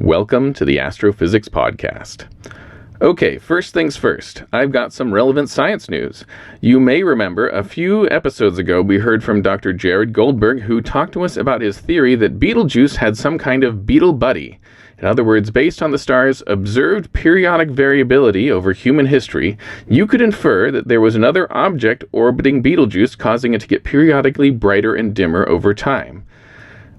Welcome to the Astrophysics Podcast. Okay, first things first, I've got some relevant science news. You may remember a few episodes ago we heard from Dr. Jared Goldberg, who talked to us about his theory that Betelgeuse had some kind of beetle buddy. In other words, based on the star's observed periodic variability over human history, you could infer that there was another object orbiting Betelgeuse, causing it to get periodically brighter and dimmer over time.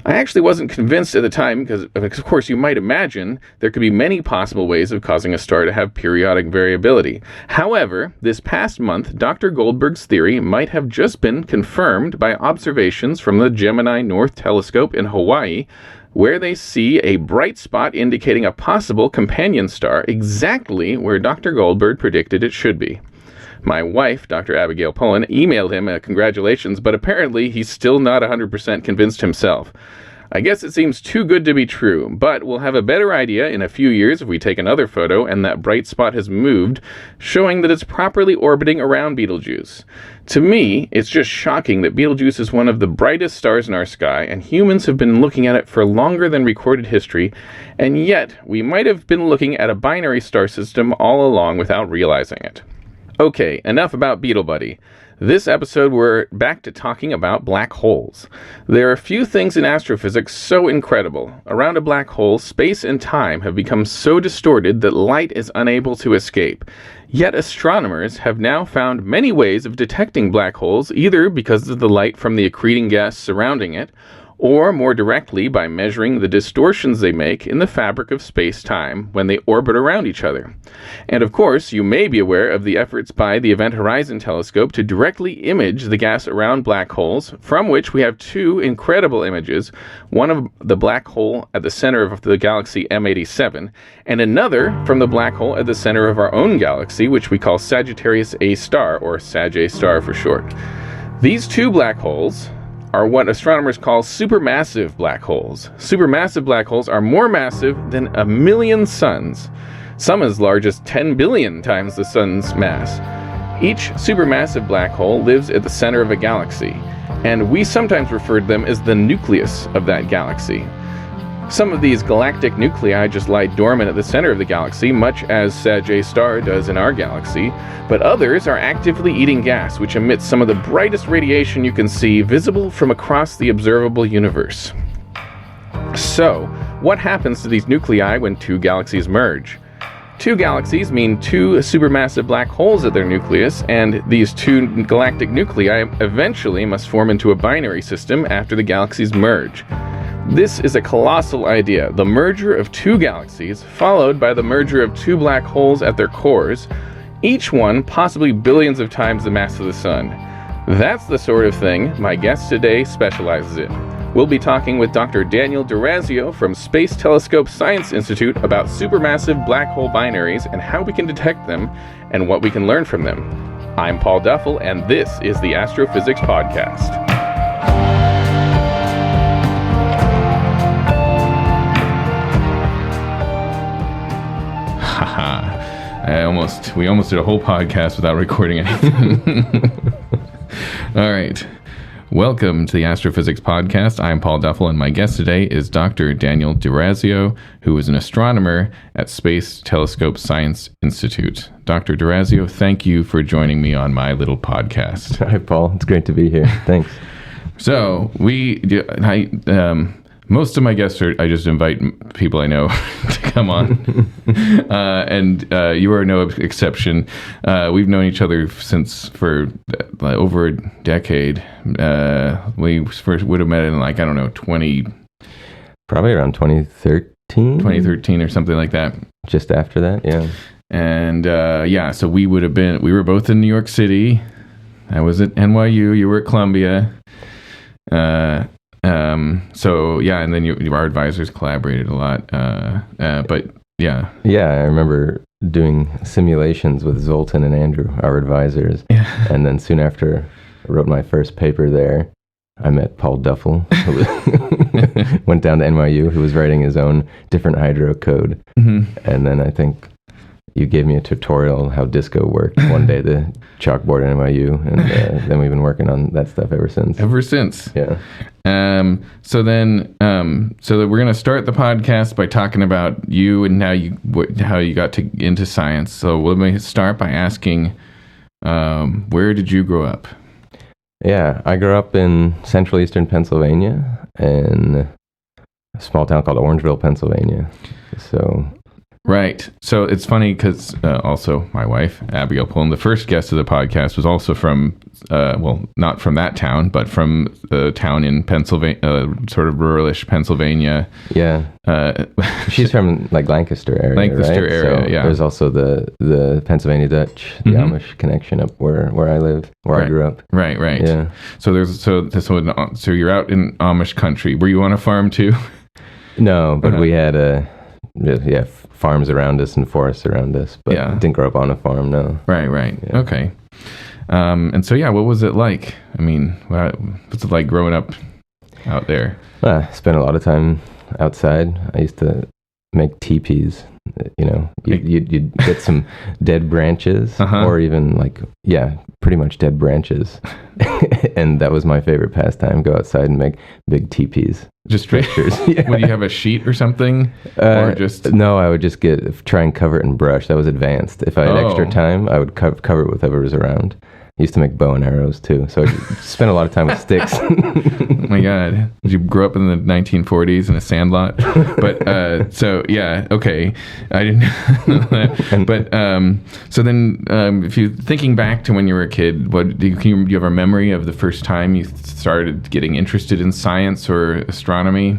I actually wasn't convinced at the time because, of course, you might imagine there could be many possible ways of causing a star to have periodic variability. However, this past month, Dr. Goldberg's theory might have just been confirmed by observations from the Gemini North Telescope in Hawaii, where they see a bright spot indicating a possible companion star exactly where Dr. Goldberg predicted it should be. My wife, Dr. Abigail Pullen, emailed him congratulations, but apparently he's still not 100% convinced himself. I guess it seems too good to be true, but we'll have a better idea in a few years if we take another photo and that bright spot has moved, showing that it's properly orbiting around Betelgeuse. To me, it's just shocking that Betelgeuse is one of the brightest stars in our sky, and humans have been looking at it for longer than recorded history, and yet we might have been looking at a binary star system all along without realizing it. Okay, enough about Beetle Buddy. This episode we're back to talking about black holes. There are few things in astrophysics so incredible. Around a black hole, space and time have become so distorted that light is unable to escape. Yet astronomers have now found many ways of detecting black holes, either because of the light from the accreting gas surrounding it, or more directly by measuring the distortions they make in the fabric of space-time when they orbit around each other. And of course, you may be aware of the efforts by the Event Horizon Telescope to directly image the gas around black holes, from which we have two incredible images, one of the black hole at the center of the galaxy M87, and another from the black hole at the center of our own galaxy, which we call Sagittarius A star, or Sag-A star for short. These two black holes are what astronomers call supermassive black holes. Supermassive black holes are more massive than 1 million suns, some as large as 10 billion times the sun's mass. Each supermassive black hole lives at the center of a galaxy, and we sometimes refer to them as the nucleus of that galaxy. Some of these galactic nuclei just lie dormant at the center of the galaxy, much as Sag-A star does in our galaxy, but others are actively eating gas, which emits some of the brightest radiation you can see, visible from across the observable universe. So, what happens to these nuclei when two galaxies merge? Two galaxies mean two supermassive black holes at their nucleus, and these two galactic nuclei eventually must form into a binary system after the galaxies merge. This is a colossal idea, the merger of two galaxies, followed by the merger of two black holes at their cores, each one possibly billions of times the mass of the sun. That's the sort of thing my guest today specializes in. We'll be talking with Dr. Daniel D'Orazio from Space Telescope Science Institute about supermassive black hole binaries and how we can detect them and what we can learn from them. I'm Paul Duffel, and this is the Astrophysics Podcast. We almost did a whole podcast without recording anything. All right. Welcome to the Astrophysics Podcast. I'm Paul Duffel, and my guest today is Dr. Daniel D'Orazio, who is an astronomer at Space Telescope Science Institute. Dr. D'Orazio, thank you for joining me on my little podcast. Hi, Paul. It's great to be here. Thanks. So, most of my guests I just invite people I know to come on, and you are no exception. We've known each other for over a decade. We first would have met in probably around 2013 or something like that. Just after that, yeah. And so we were both in New York City. I was at NYU. You were at Columbia. And then our advisors collaborated a lot, but yeah. Yeah, I remember doing simulations with Zoltan and Andrew, our advisors, and then soon after I wrote my first paper there, I met Paul Duffel, who went down to NYU, who was writing his own different hydro code, and then I think you gave me a tutorial on how disco worked one day, the chalkboard at NYU, and then we've been working on that stuff ever since. Yeah. So we're going to start the podcast by talking about you and how you got into science. So let me start by asking, where did you grow up? Yeah, I grew up in central eastern Pennsylvania in a small town called Orangeville, Pennsylvania. So... Right. So it's funny because also my wife, Abigail Pullen, the first guest of the podcast, was also from, not from that town, but from a town in Pennsylvania, sort of ruralish Pennsylvania. Yeah. She's from like Lancaster area. Lancaster area, so yeah. There's also the Pennsylvania Dutch, the Amish connection up where I live, where I grew up. Right. Yeah. So you're out in Amish country. Were you on a farm too? No, but we had farms around us and forests around us, but didn't grow up on a farm, no. Right. Yeah. Okay. And so, what was it like? I mean, what's it like growing up out there? I spent a lot of time outside. I used to make teepees. You'd get some dead branches, or even pretty much dead branches. And that was my favorite pastime, go outside and make big teepees. Just pictures. Yeah. Would you have a sheet or something? Or just... No, I would just try and cover it in brush. That was advanced. If I had extra time, I would cover it with whatever was around. I used to make bow and arrows too, so I spent a lot of time with sticks. Oh my God. Did you grow up in the 1940s in a sandlot? But, okay. I didn't know that. But, so then, if you're thinking back to when you were a kid, do you have a memory of the first time you started getting interested in science or astronomy?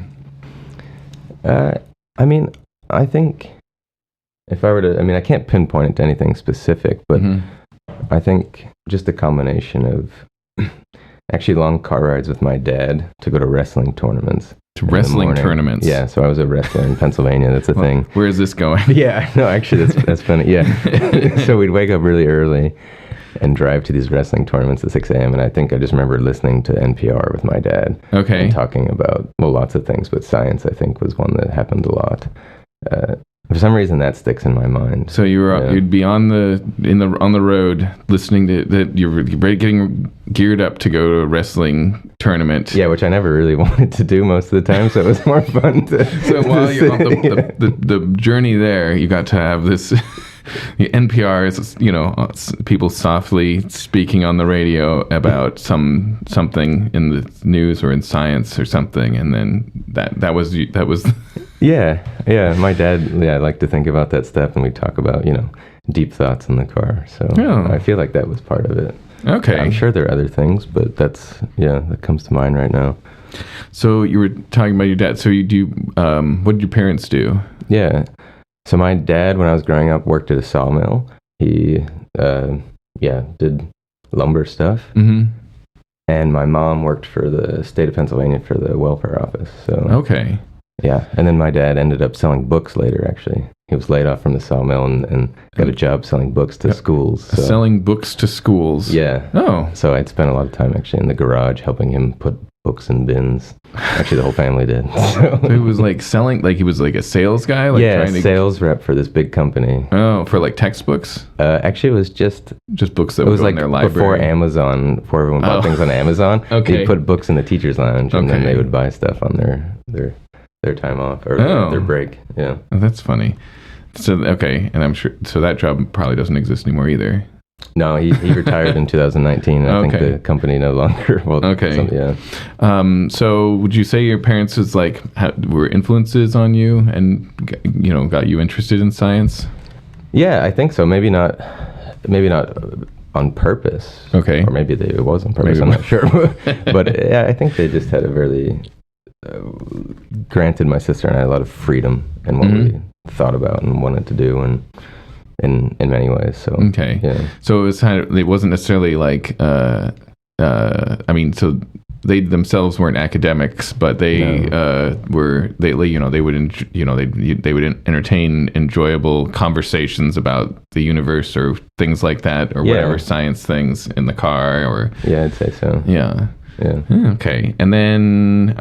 I think if I were to, I can't pinpoint it to anything specific, but I think just a combination of actually long car rides with my dad to go to wrestling tournaments. To wrestling tournaments? Yeah, so I was a wrestler in Pennsylvania. That's a thing. Where is this going? Yeah, no, actually, that's funny. Yeah. So we'd wake up really early and drive to these wrestling tournaments at 6 a.m. And I think I just remember listening to NPR with my dad. Okay. And talking about, lots of things, but science, I think, was one that happened a lot. For some reason, that sticks in my mind. So you'd be on the road listening to that. You're getting geared up to go to a wrestling tournament. Yeah, which I never really wanted to do most of the time, so it was more fun to. So while you're on the journey there, you got to have this. The NPR is, people softly speaking on the radio about something in the news or in science or something, and then that was. Yeah. My dad, I like to think about that stuff, and we talk about deep thoughts in the car. So I feel like that was part of it. Okay. I'm sure there are other things, but that comes to mind right now. So you were talking about your dad. So you do. What did your parents do? Yeah. So my dad, when I was growing up, worked at a sawmill. He, did lumber stuff. Mm-hmm. And my mom worked for the state of Pennsylvania for the welfare office. So okay. Yeah, and then my dad ended up selling books later, actually. He was laid off from the sawmill and got a job selling books to schools. So. Selling books to schools? Yeah. Oh. So I'd spent a lot of time, actually, in the garage helping him put books in bins. Actually, the whole family did. So he was like selling, like he was like a sales guy? Like yeah, sales rep for this big company. Oh, for like textbooks? Actually, it was just books that would go in their library. Before Amazon, before everyone bought things on Amazon. Okay. They'd put books in the teacher's lounge, and then they would buy stuff on their time off or their break. Yeah. Oh, that's funny. So, okay. And I'm sure, so that job probably doesn't exist anymore either. No, he retired in 2019. And I think the company no longer. So would you say your parents were influences on you and, got you interested in science? Yeah, I think so. Maybe not on purpose. Okay. Or maybe it was on purpose. I'm not sure. But yeah, I think they just had a really, granted my sister and I a lot of freedom in what we thought about and wanted to do, and in many ways. So okay, yeah. So it was it wasn't necessarily like so they themselves weren't academics, but they would entertain enjoyable conversations about the universe or things like that, or whatever science things in the car, or I'd say so. Yeah. Okay. And then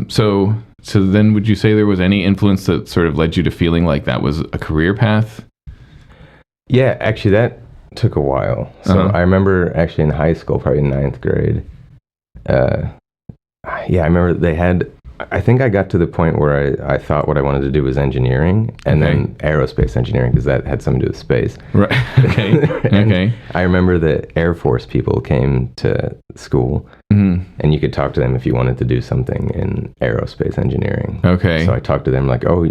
so then would you say there was any influence that sort of led you to feeling like that was a career path? Yeah, actually, that took a while. So I remember actually in high school, probably ninth grade. Yeah, I remember they had. I think I got to the point where I thought what I wanted to do was engineering, and then aerospace engineering, because that had something to do with space. Right. Okay. Okay. I remember the Air Force people came to school, and you could talk to them if you wanted to do something in aerospace engineering. Okay. So I talked to them like, oh,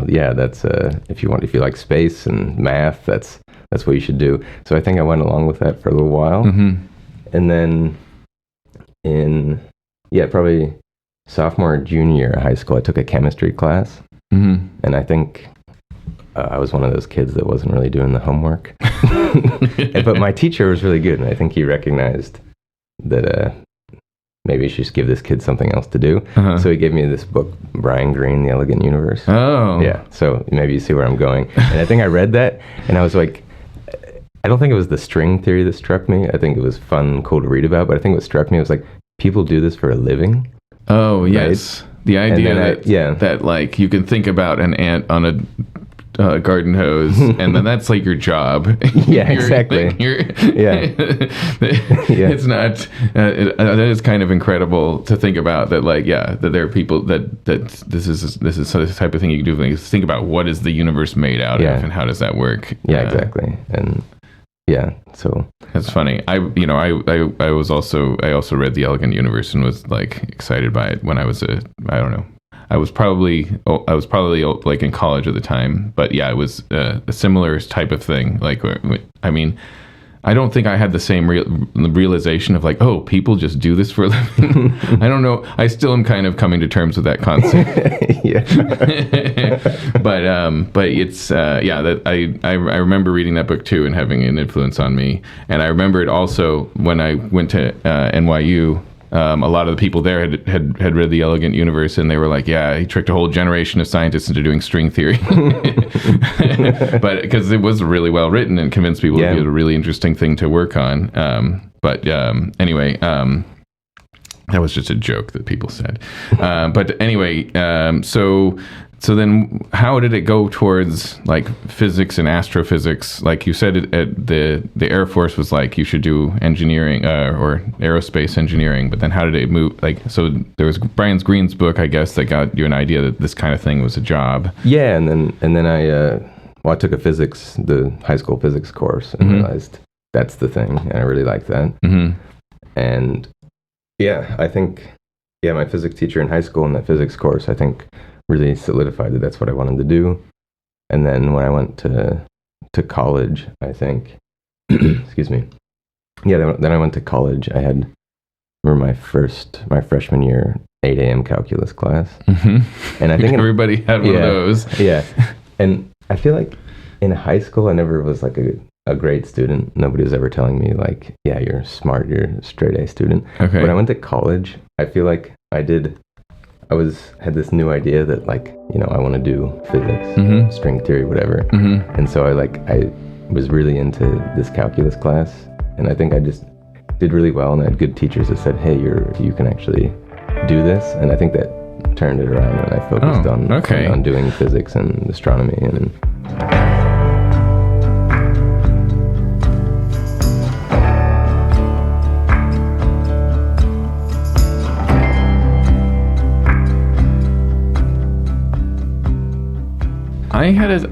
yeah, that's if you like space and math, that's what you should do. So I think I went along with that for a little while, and then probably sophomore or junior year of high school, I took a chemistry class, and I think I was one of those kids that wasn't really doing the homework. But my teacher was really good, and I think he recognized that maybe I should just give this kid something else to do. So he gave me this book, Brian Greene, The Elegant Universe. Oh. Yeah, so maybe you see where I'm going. And I think I read that, and I was like, I don't think it was the string theory that struck me. I think it was fun, cool to read about, but I think what struck me was like, people do this for a living. Oh, yes. Right? The idea that like you can think about an ant on a garden hose, and then that's like your job. Yeah, exactly. It's not. That is kind of incredible to think about. That like, that there are people that this is the type of thing you can do. Like, think about what is the universe made out of, and how does that work? Yeah, exactly. And so that's funny. I also read The Elegant Universe and was like excited by it when I was I was probably like in college at the time, but it was a similar type of thing. Like, I mean, I don't think I had the same realization of like, oh, people just do this for a living. I don't know. I still am kind of coming to terms with that concept. But it's that I remember reading that book too and having an influence on me. And I remember it also when I went to NYU. A lot of the people there had read The Elegant Universe, and they were like, yeah, he tricked a whole generation of scientists into doing string theory. But because it was really well written and convinced people it was a really interesting thing to work on. Anyway, that was just a joke that people said. But anyway, so then how did it go towards like physics and astrophysics? Like you said, the Air Force was like, you should do engineering or aerospace engineering, but then how did it move? Like, so there was Brian Greene's book, I guess, that got you an idea that this kind of thing was a job. Yeah. And then I took the high school physics course and realized that's the thing. And I really liked that. And I think, my physics teacher in high school in that physics course, I think, really solidified that that's what I wanted to do. And then when I went to college, I think, excuse me. Then I went to college. I had, remember my freshman year, 8 a.m. calculus class. And I think everybody had one of those. Yeah. And I feel like in high school, I never was like a great student. Nobody was ever telling me like, yeah, you're smart, you're a straight A student. Okay. When I went to college, I feel like I had this new idea that like, I want to do physics, string theory, whatever. And so I was really into this calculus class, and I think I just did really well, and I had good teachers that said, hey, you can actually do this. And I think that turned it around, and I focused on doing physics and astronomy. And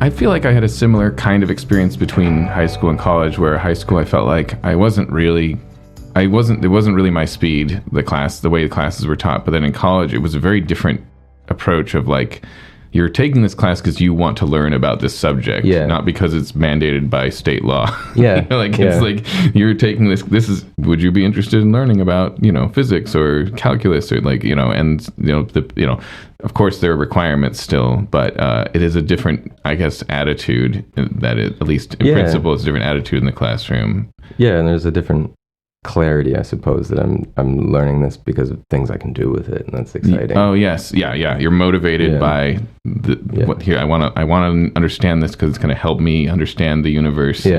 I feel like I had a similar kind of experience between high school and college, where high school I felt like it wasn't really my speed, the way the classes were taught. But then in college, it was a very different approach of like, you're taking this class because you want to learn about this subject, not because it's mandated by state law. It's like you're taking this is, would you be interested in learning about, physics or calculus or like, of course there are requirements still, but it is a different, I guess, attitude that at least in principle, it's a different attitude in the classroom. Yeah. And there's a different clarity, I suppose, that I'm learning this because of things I can do with it, and that's exciting. Oh yes, yeah. You're motivated by what here. I want to understand this because it's going to help me understand the universe. So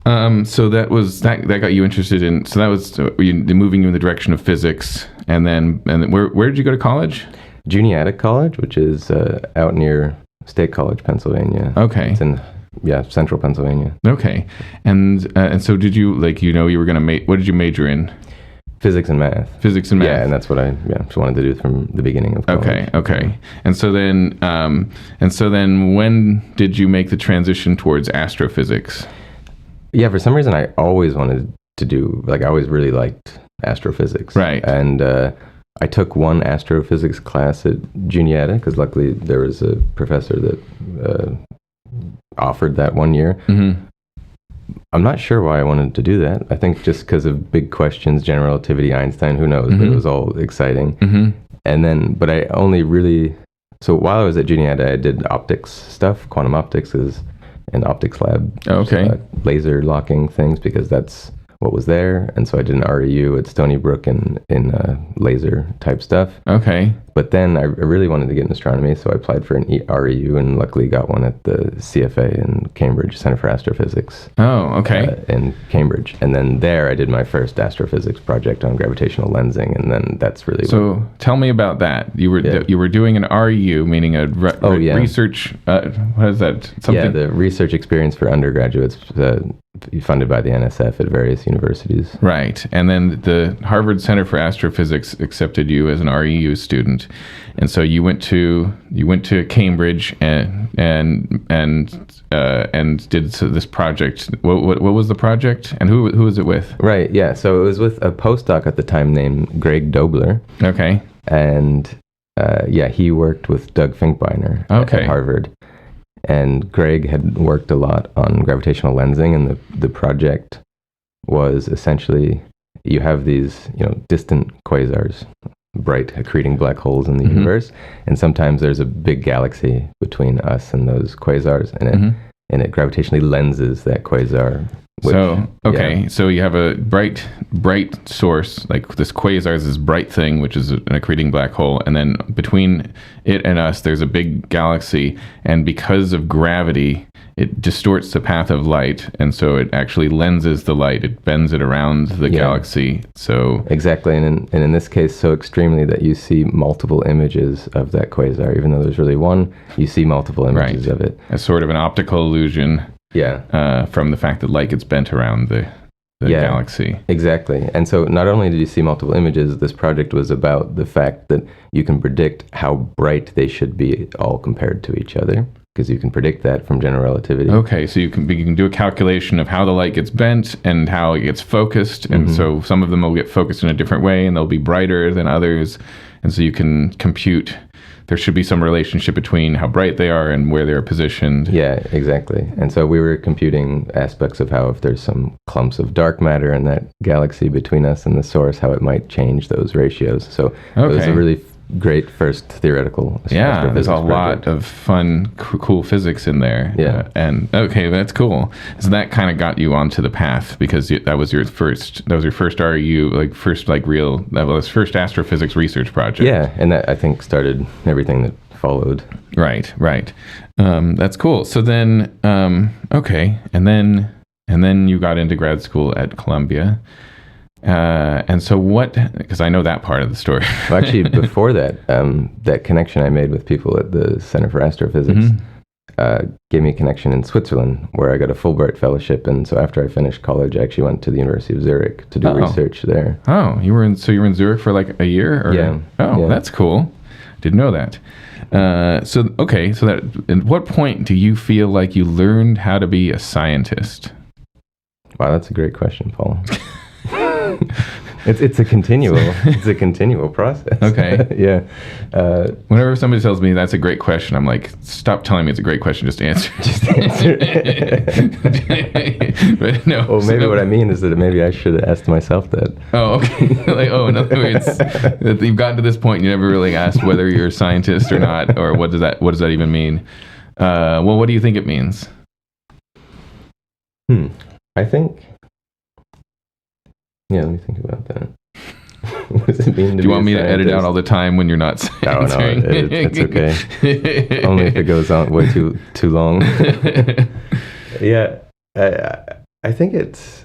that was that got you interested in. So that was moving you in the direction of physics, and then where did you go to college? Juniata College, which is out near State College, Pennsylvania. Okay. It's in central Pennsylvania. Okay. And so did you you were going to what did you major in? Physics and math. Physics and math. Yeah, and that's what I just wanted to do from the beginning of college. Okay. And so then when did you make the transition towards astrophysics? Yeah, for some reason I always wanted to do, I always really liked astrophysics. Right. And I took one astrophysics class at Juniata because luckily there was a professor that offered that 1 year. Mm-hmm. I'm not sure why I wanted to do that. I think just because of big questions, general relativity, Einstein, who knows, but it was all exciting. Mm-hmm. And then, but I only really, so while I was at Juniata, I did optics stuff. Quantum optics is an optics lab. Okay. Laser locking things because that's what was there. And so I did an REU at Stony Brook in laser type stuff. Okay. But then I really wanted to get in astronomy, so I applied for an REU and luckily got one at the CFA in Cambridge, Center for Astrophysics. Oh, okay. In Cambridge. And then there I did my first astrophysics project on gravitational lensing, and then that's really So tell me about that. You were doing an REU, meaning a research, what is that? Something? Yeah, the research experience for undergraduates funded by the NSF at various universities. Right. And then the Harvard Center for Astrophysics accepted you as an REU student. And so you went to Cambridge and did this project. What was the project, and who was it with? Right. Yeah. So it was with a postdoc at the time named Greg Dobler. Okay. And he worked with Doug Finkbeiner at Harvard. And Greg had worked a lot on gravitational lensing, and the project was essentially you have these distant quasars, bright accreting black holes in the universe, and sometimes there's a big galaxy between us and those quasars, and it gravitationally lenses that quasar. So you have a bright source, like this quasar is this bright thing, which is an accreting black hole, and then between it and us, there's a big galaxy, and because of gravity, it distorts the path of light, and so it actually lenses the light. It bends it around the galaxy. So exactly, and in this case, so extremely that you see multiple images of that quasar, even though there's really one. You see multiple images of it. As sort of an optical illusion. Yeah. From the fact that light gets bent around the galaxy. Exactly. And so not only did you see multiple images, this project was about the fact that you can predict how bright they should be all compared to each other, because you can predict that from general relativity. Okay, so you can do a calculation of how the light gets bent and how it gets focused, and so some of them will get focused in a different way, and they'll be brighter than others, and so you can compute. There should be some relationship between how bright they are and where they're positioned. Yeah, exactly. And so we were computing aspects of how if there's some clumps of dark matter in that galaxy between us and the source, how it might change those ratios. So it was a really great first theoretical there's a lot of fun, cool physics in there. Yeah. And okay, that's cool. So that kind of got you onto the path because that was your first REU, first astrophysics research project. Yeah, and that I think started everything that followed. Right. That's cool. So then, and then you got into grad school at Columbia. And so because I know that part of the story. Well, actually, before that, that connection I made with people at the Center for Astrophysics gave me a connection in Switzerland where I got a Fulbright fellowship. And so after I finished college, I actually went to the University of Zurich to do research there. Oh, you were in Zurich for like a year? Or? Yeah. Oh, that's cool. Didn't know that. So that at what point do you feel like you learned how to be a scientist? Wow, that's a great question, Paul. It's a continual process. Okay. Yeah. Whenever somebody tells me that's a great question, I'm like, stop telling me it's a great question. Just answer. But no. Well, maybe what I mean is that maybe I should have asked myself that. Oh, okay. In other words, you've gotten to this point, you never really asked whether you're a scientist or not, or what does that even mean? Well, what do you think it means? I think. Yeah, let me think about that. What does it mean to be a scientist? Do you want me to edit out all the time when you're not answering? No, it's okay. Only if it goes on way too long. Yeah, I think it's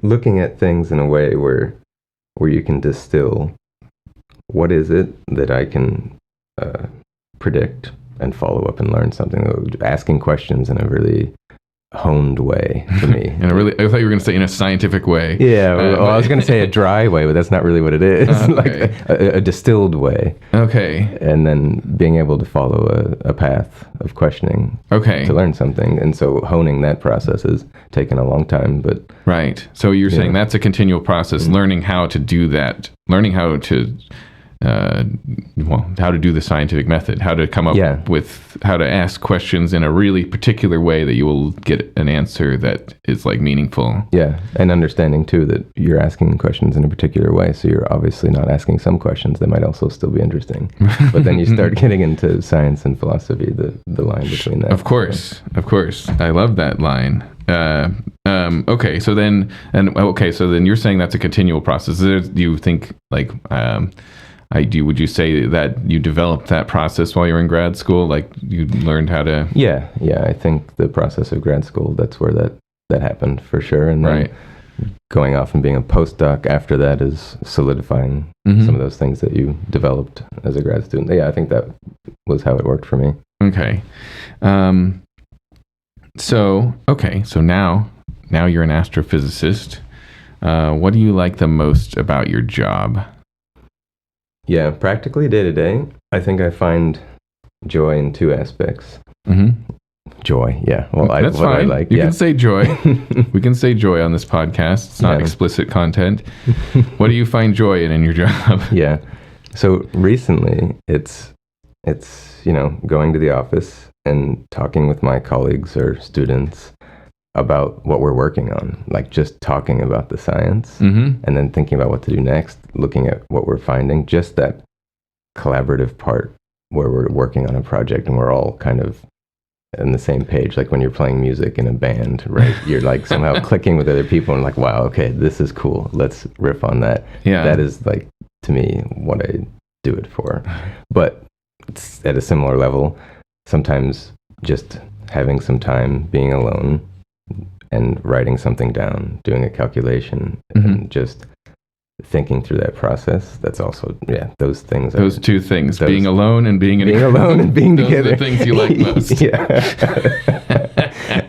looking at things in a way where you can distill what is it that I can predict and follow up and learn something. Asking questions in a really honed way to me. I thought you were going to say in a scientific way. Yeah, I was going to say a dry way, but that's not really what it is. Okay. Like a distilled way. Okay. And then being able to follow a path of questioning to learn something. And so honing that process has taken a long time, but... Right. So you're saying that's a continual process, learning how to do that, learning how to... how to do the scientific method, how to come up with how to ask questions in a really particular way that you will get an answer that is like meaningful. Yeah, and understanding too that you're asking questions in a particular way, so you're obviously not asking some questions that might also still be interesting. But then you start getting into science and philosophy, the line between that. Of course. I love that line. So then you're saying that's a continual process. Do you think like would you say that you developed that process while you were in grad school? Like you learned how to... Yeah. I think the process of grad school, that's where that happened for sure. And then going off and being a postdoc after that is solidifying some of those things that you developed as a grad student. Yeah, I think that was how it worked for me. Okay. So now you're an astrophysicist. What do you like the most about your job? Yeah, practically day to day, I think I find joy in two aspects. Joy, yeah. Well, that's fine. I like. You can say joy. We can say joy on this podcast. It's not explicit content. What do you find joy in your job? Yeah. So recently, it's going to the office and talking with my colleagues or students about what we're working on, like just talking about the science and then thinking about what to do next, looking at what we're finding, just that collaborative part where we're working on a project and we're all kind of on the same page. Like when you're playing music in a band, right? You're like somehow clicking with other people and like, wow, okay, this is cool. Let's riff on that. Yeah. That is like, to me, what I do it for. But it's at a similar level, sometimes just having some time being alone and writing something down, doing a calculation, and just thinking through that process. That's also, those things. Those two things, being alone and being alone and being together. Those are the things you like most.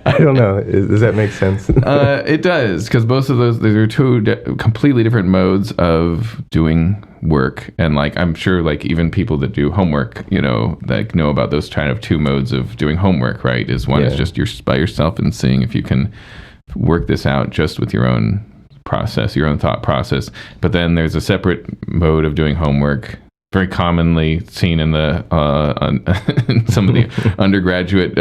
I don't know. Does that make sense? It does, because both of those, there are two completely different modes of doing work. And like, I'm sure like even people that do homework, like know about those kind of two modes of doing homework, right? Is one is just you're by yourself and seeing if you can work this out just with your own process, your own thought process. But then there's a separate mode of doing homework, very commonly seen in the in some of the undergraduate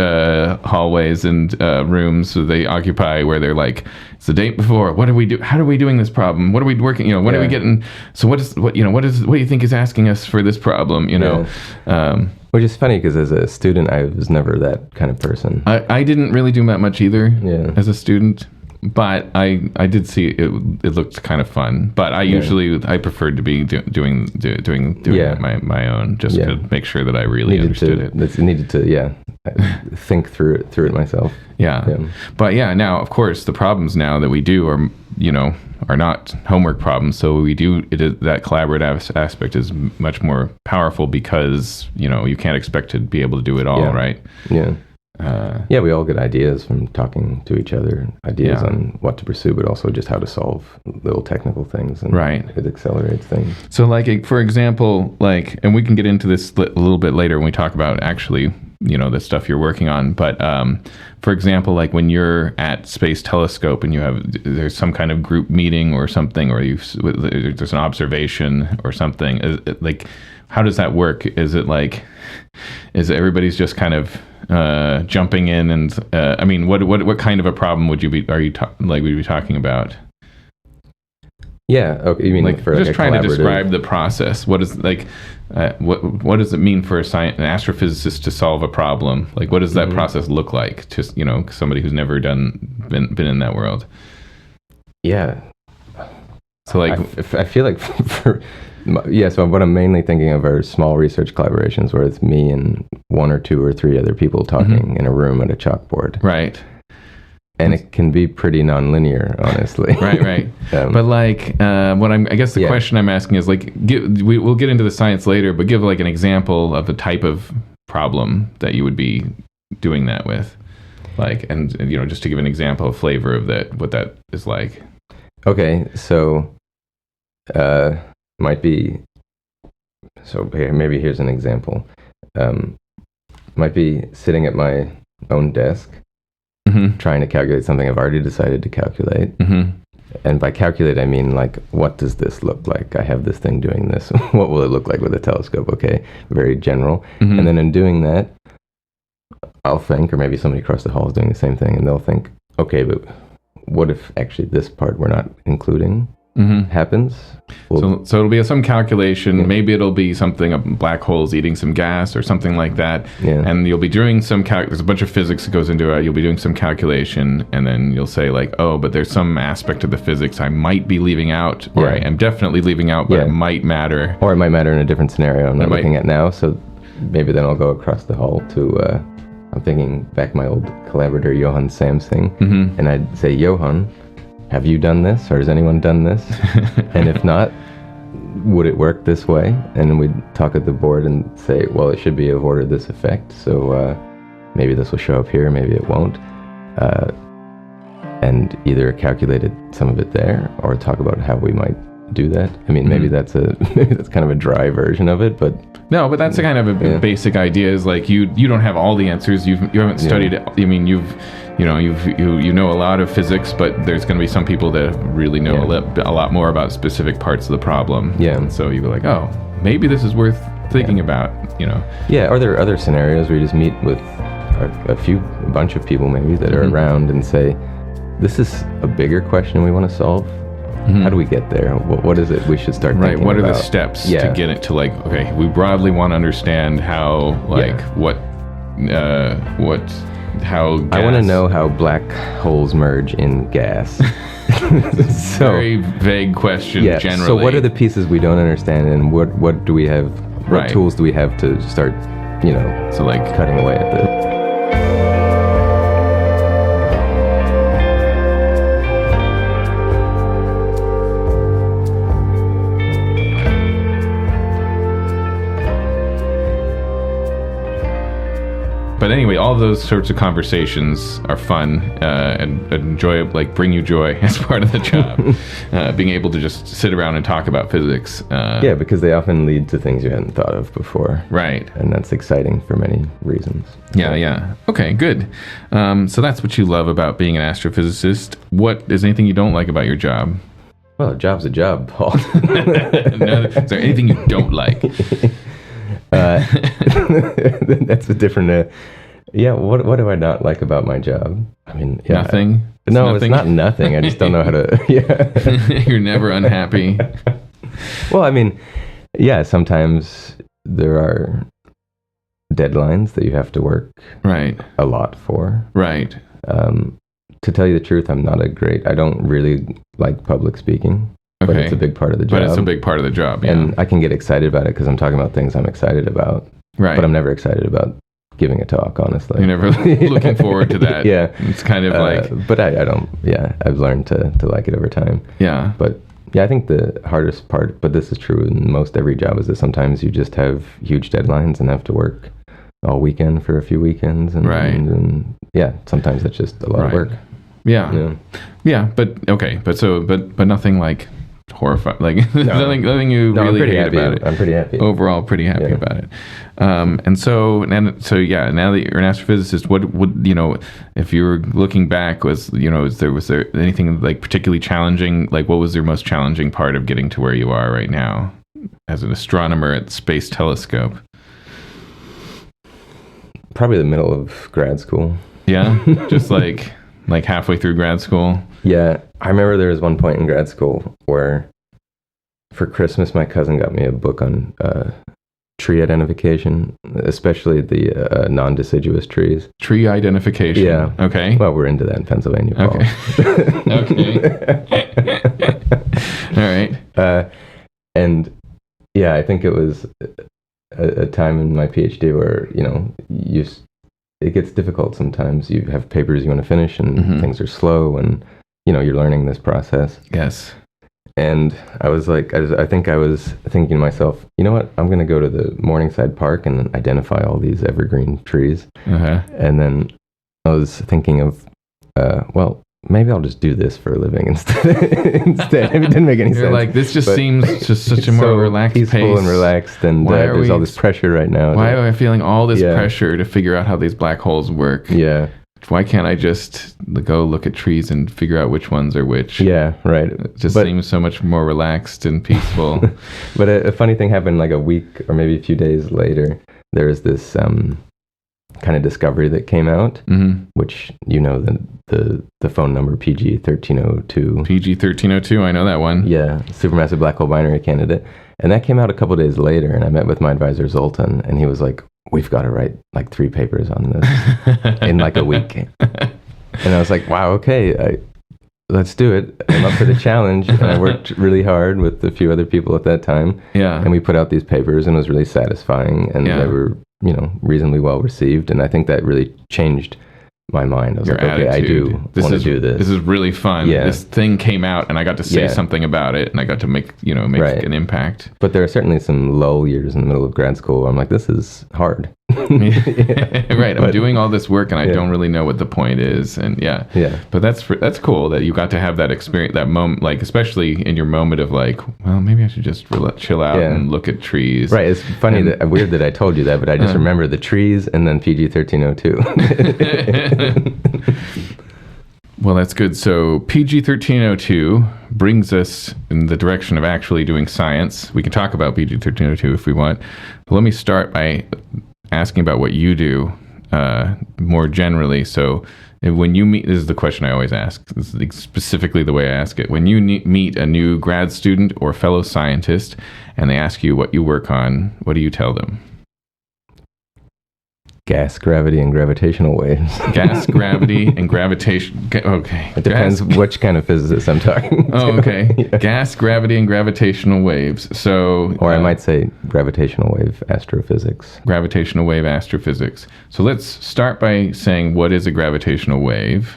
hallways and rooms that they occupy, where they're like, it's the day before. What do we do? How are we doing this problem? What are we working? What are we getting? So what do you think is asking us for this problem? Which is funny because as a student, I was never that kind of person. I didn't really do that much either as a student. But I did see it looked kind of fun. But I usually I preferred to be doing my own, just to make sure that I really understood it. Needed to think through it myself. But now of course the problems now that we do are not homework problems. So we do that collaborative aspect is much more powerful because you can't expect to be able to do it all, right? We all get ideas from talking to each other, ideas on what to pursue, but also just how to solve little technical things. And it accelerates things. So like, for example, and we can get into this a little bit later when we talk about actually, the stuff you're working on. But for example, like when you're at Space Telescope and there's some kind of group meeting or something, or there's an observation or something, how does that work? Is everybody's just kind of jumping in and what kind of a problem would you be talking about? Okay, you mean like for just trying to describe the process. What is what does it mean for an astrophysicist to solve a problem? Like what does that process look like to somebody who's never been in that world? So like I feel like so what I'm mainly thinking of are small research collaborations where it's me and one or two or three other people talking in a room at a chalkboard. Right. And it can be pretty nonlinear, honestly. Right. But I guess the question I'm asking is we'll get into the science later, but give like an example of the type of problem that you would be doing that with? Like, and just to give an example, a flavor of that, what that is like. Okay, so might be. So maybe here's an example. Might be sitting at my own desk, trying to calculate something I've already decided to calculate. And by calculate, I mean, like, what does this look like? I have this thing doing this. What will it look like with a telescope? Okay, very general. And then in doing that, I'll think, or maybe somebody across the hall is doing the same thing, and they'll think, okay, but what if actually this part we're not including happens? Well, so it'll be some calculation. Maybe it'll be something, black holes eating some gas or something like that. And you'll be doing some there's a bunch of physics that goes into it. You'll be doing some calculation, and then you'll say like, oh, but there's some aspect of the physics I might be leaving out, or I am definitely leaving out, but it might matter. Or it might matter in a different scenario I'm not looking at now. So maybe then I'll go across the hall to, I'm thinking back my old collaborator, Johan Samsing, and I'd say, Johan, have you done this, or has anyone done this? And if not, would it work this way? And we'd talk at the board and say, well, it should be of order this effect, so maybe this will show up here, maybe it won't. And either calculated some of it there, or talk about how we might do that. I mean, maybe that's kind of a dry version of it, but no, but that's a kind of a basic idea. Is like you don't have all the answers. You haven't studied it. I mean, you know a lot of physics, but there's going to be some people that really know a lot more about specific parts of the problem. And so you were like, oh, maybe this is worth thinking about. Or there are other scenarios where you just meet with a bunch of people maybe that are around and say, this is a bigger question we want to solve. How do we get there? What is it we should start thinking about? What are the steps to get it to, like, okay, we broadly want to understand how, like, how gas... I want to know how black holes merge in gas. Very vague question, generally. So what are the pieces we don't understand, and what do we have, what tools do we have to start, so like cutting away at the... But anyway, all of those sorts of conversations are fun and enjoy, like, bring you joy as part of the job. Being able to just sit around and talk about physics. Because they often lead to things you hadn't thought of before. Right. And that's exciting for many reasons. Yeah. Okay, good. So that's what you love about being an astrophysicist. What is anything you don't like about your job? Well, a job's a job, Paul. No, is there anything you don't like? That's a different what do I not like about my job? I mean, nothing. It's not nothing. I just don't know how to You're never unhappy. Well, I mean, sometimes there are deadlines that you have to work a lot for. Right. To tell you the truth, I don't really like public speaking. But it's a big part of the job. And I can get excited about it because I'm talking about things I'm excited about. Right. But I'm never excited about giving a talk, honestly. You're never looking forward to that. It's kind of like... But I don't... I've learned to like it over time. But I think the hardest part, but this is true in most every job, is that sometimes you just have huge deadlines and have to work all weekend for a few weekends. And sometimes it's just a lot of work. But nothing like... horrified, like nothing you really hate about it. I'm pretty happy. Overall, pretty happy about it. And so now that you're an astrophysicist, what would if you were looking back, was there anything like particularly challenging? Like, what was your most challenging part of getting to where you are right now as an astronomer at the Space Telescope? Probably the middle of grad school. Yeah, just like halfway through grad school. Yeah, I remember there was one point in grad school where for Christmas my cousin got me a book on tree identification, especially the non-deciduous trees. Tree identification. Yeah. Okay. Well, we're into that in Pennsylvania, Paul. Okay. All right. And I think it was a time in my PhD where, it gets difficult sometimes. You have papers you want to finish and things are slow and, you're learning this process. Yes. And I was like, I think I was thinking to myself, you know what? I'm going to go to the Morningside Park and identify all these evergreen trees. And then I was thinking of, well, maybe I'll just do this for a living instead. It didn't make any sense. You're like, this just seems just such a more so relaxed peaceful pace. And relaxed, and there's all this pressure right now. Why am I feeling all this pressure to figure out how these black holes work? Yeah. Why can't I just go look at trees and figure out which ones are which? Yeah, right. It just seems so much more relaxed and peaceful. But a funny thing happened like a week or maybe a few days later. There was this kind of discovery that came out, which, the phone number PG-1302. PG-1302, I know that one. Yeah, supermassive black hole binary candidate. And that came out a couple days later, and I met with my advisor, Zoltan, and he was like, we've got to write like 3 papers on this in like a week. And I was like, wow, okay, let's do it. I'm up for the challenge. And I worked really hard with a few other people at that time. Yeah. And we put out these papers, and it was really satisfying, and they were, reasonably well received. And I think that really changed my mind. I was like, okay, I do want to do this. This is really fun. Yeah. This thing came out, and I got to say something about it, and I got to make an impact. But there are certainly some lull years in the middle of grad school where I'm like, this is hard. Right. I'm doing all this work, and I don't really know what the point is. And but that's cool that you got to have that experience, that moment, like especially in your moment of like, well, maybe I should just chill out and look at trees. Right. It's funny weird that I told you that, but I just remember the trees and then PG-1302. Well, that's good. So PG-1302 brings us in the direction of actually doing science. We can talk about PG-1302 if we want. But let me start by asking about what you do more generally. So when you meet, this is the question I always ask. This is specifically the way I ask it. When you meet a new grad student or fellow scientist and they ask you what you work on, what do you tell them? Gas, gravity, and gravitational waves. Gas, gravity, and gravitation. Okay. It depends which kind of physicist I'm talking to. Oh, okay. Yeah. Gas, gravity, and gravitational waves. So, or I might say gravitational wave astrophysics. Gravitational wave astrophysics. So let's start by saying, what is a gravitational wave?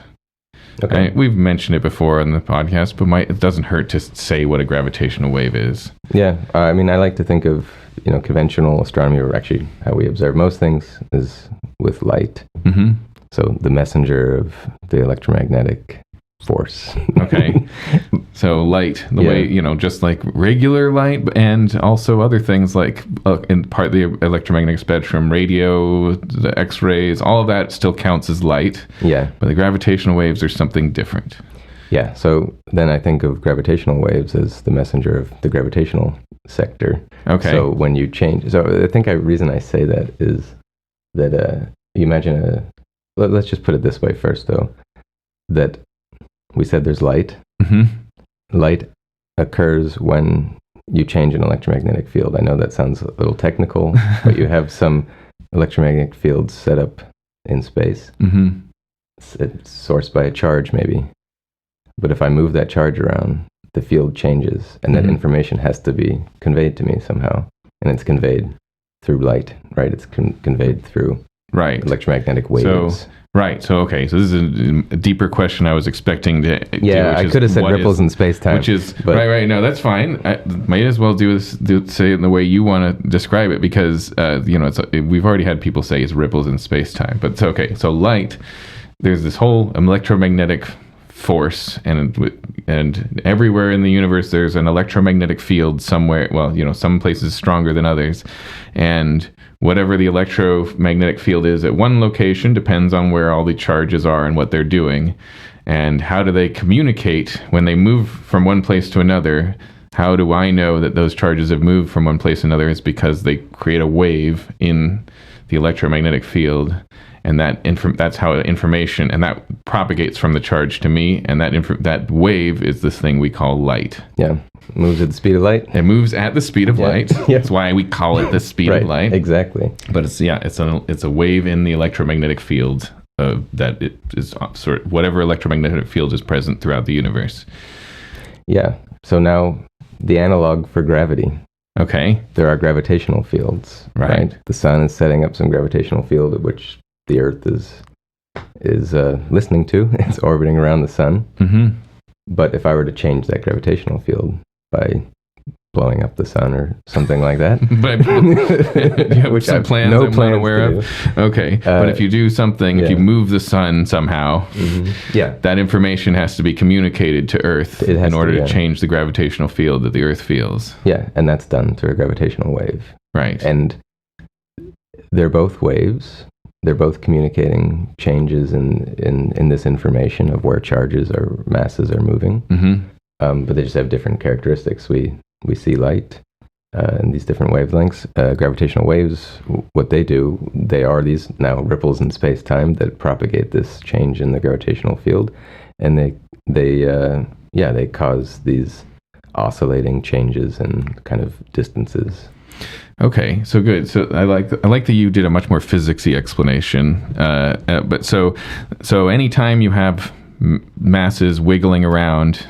Okay. We've mentioned it before on the podcast, but it doesn't hurt to say what a gravitational wave is. Yeah. I mean, I like to think of conventional astronomy, or actually how we observe most things, is with light. Mm-hmm. So the messenger of the electromagnetic force. Okay. So light, the way, just like regular light, and also other things like in part of the electromagnetic spectrum, radio, the X-rays, all of that still counts as light. Yeah. But the gravitational waves are something different. Yeah. So then I think of gravitational waves as the messenger of the gravitational sector. Okay. So when you change, so I think the reason I say that is that you imagine let's just put it this way first, though, that we said there's light. Mm-hmm. Light occurs when you change an electromagnetic field. I know that sounds a little technical, but you have some electromagnetic fields set up in space. Mm-hmm. It's sourced by a charge, maybe. But if I move that charge around, the field changes, and that information has to be conveyed to me somehow. And it's conveyed through light, right? It's conveyed through electromagnetic waves. So, okay. So this is a deeper question I was expecting to do, I could have said ripples in space-time. Which is, right. No, that's fine. I might as well say it in the way you want to describe it, because, we've already had people say it's ripples in space-time. But it's okay. So light, there's this whole electromagnetic force, and everywhere in the universe there's an electromagnetic field somewhere. Well, some places stronger than others, and whatever the electromagnetic field is at one location depends on where all the charges are and what they're doing, and how do they communicate when they move from one place to another. How do I know that those charges have moved from one place to another? It's because they create a wave in the electromagnetic field. And that's how information, and that propagates from the charge to me, and that wave is this thing we call light. Yeah, it moves at the speed of light. It moves at the speed of light. Yeah. That's why we call it the speed of light. Exactly. But it's a wave in the electromagnetic field that it is sort of whatever electromagnetic field is present throughout the universe. Yeah. So now the analog for gravity. Okay. There are gravitational fields. Right. The sun is setting up some gravitational field at which the Earth is listening to. It's orbiting around the sun. Mm-hmm. But if I were to change that gravitational field by blowing up the sun or something like that, you have some plans I'm not aware of. Okay, but if you do something, if you move the sun somehow, that information has to be communicated to Earth in order to change the gravitational field that the Earth feels. Yeah, and that's done through a gravitational wave. Right. And they're both waves. They're both communicating changes in this information of where charges or masses are moving. But they just have different characteristics. We see light in these different wavelengths. Gravitational waves, what they do, they are these now ripples in space-time that propagate this change in the gravitational field, and they cause these oscillating changes in kind of distances. Okay, so good. So I like that you did a much more physicsy explanation. But so anytime you have masses wiggling around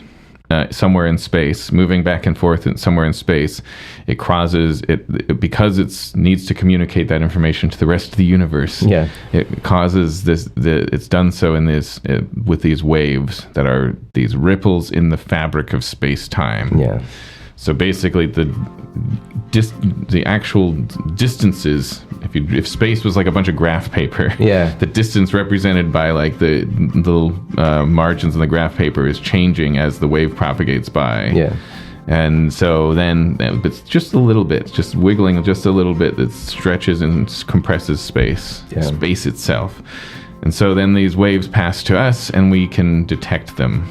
somewhere in space, moving back and forth somewhere in space, it causes it because it needs to communicate that information to the rest of the universe. Yeah, it causes this. It's done so in this with these waves that are these ripples in the fabric of space-time. Yeah. So basically, the actual distances, if space was like a bunch of graph paper, the distance represented by like the little margins in the graph paper is changing as the wave propagates by. Yeah. And so then it's just a little bit, just wiggling just a little bit that stretches and compresses space itself. And so then these waves pass to us and we can detect them.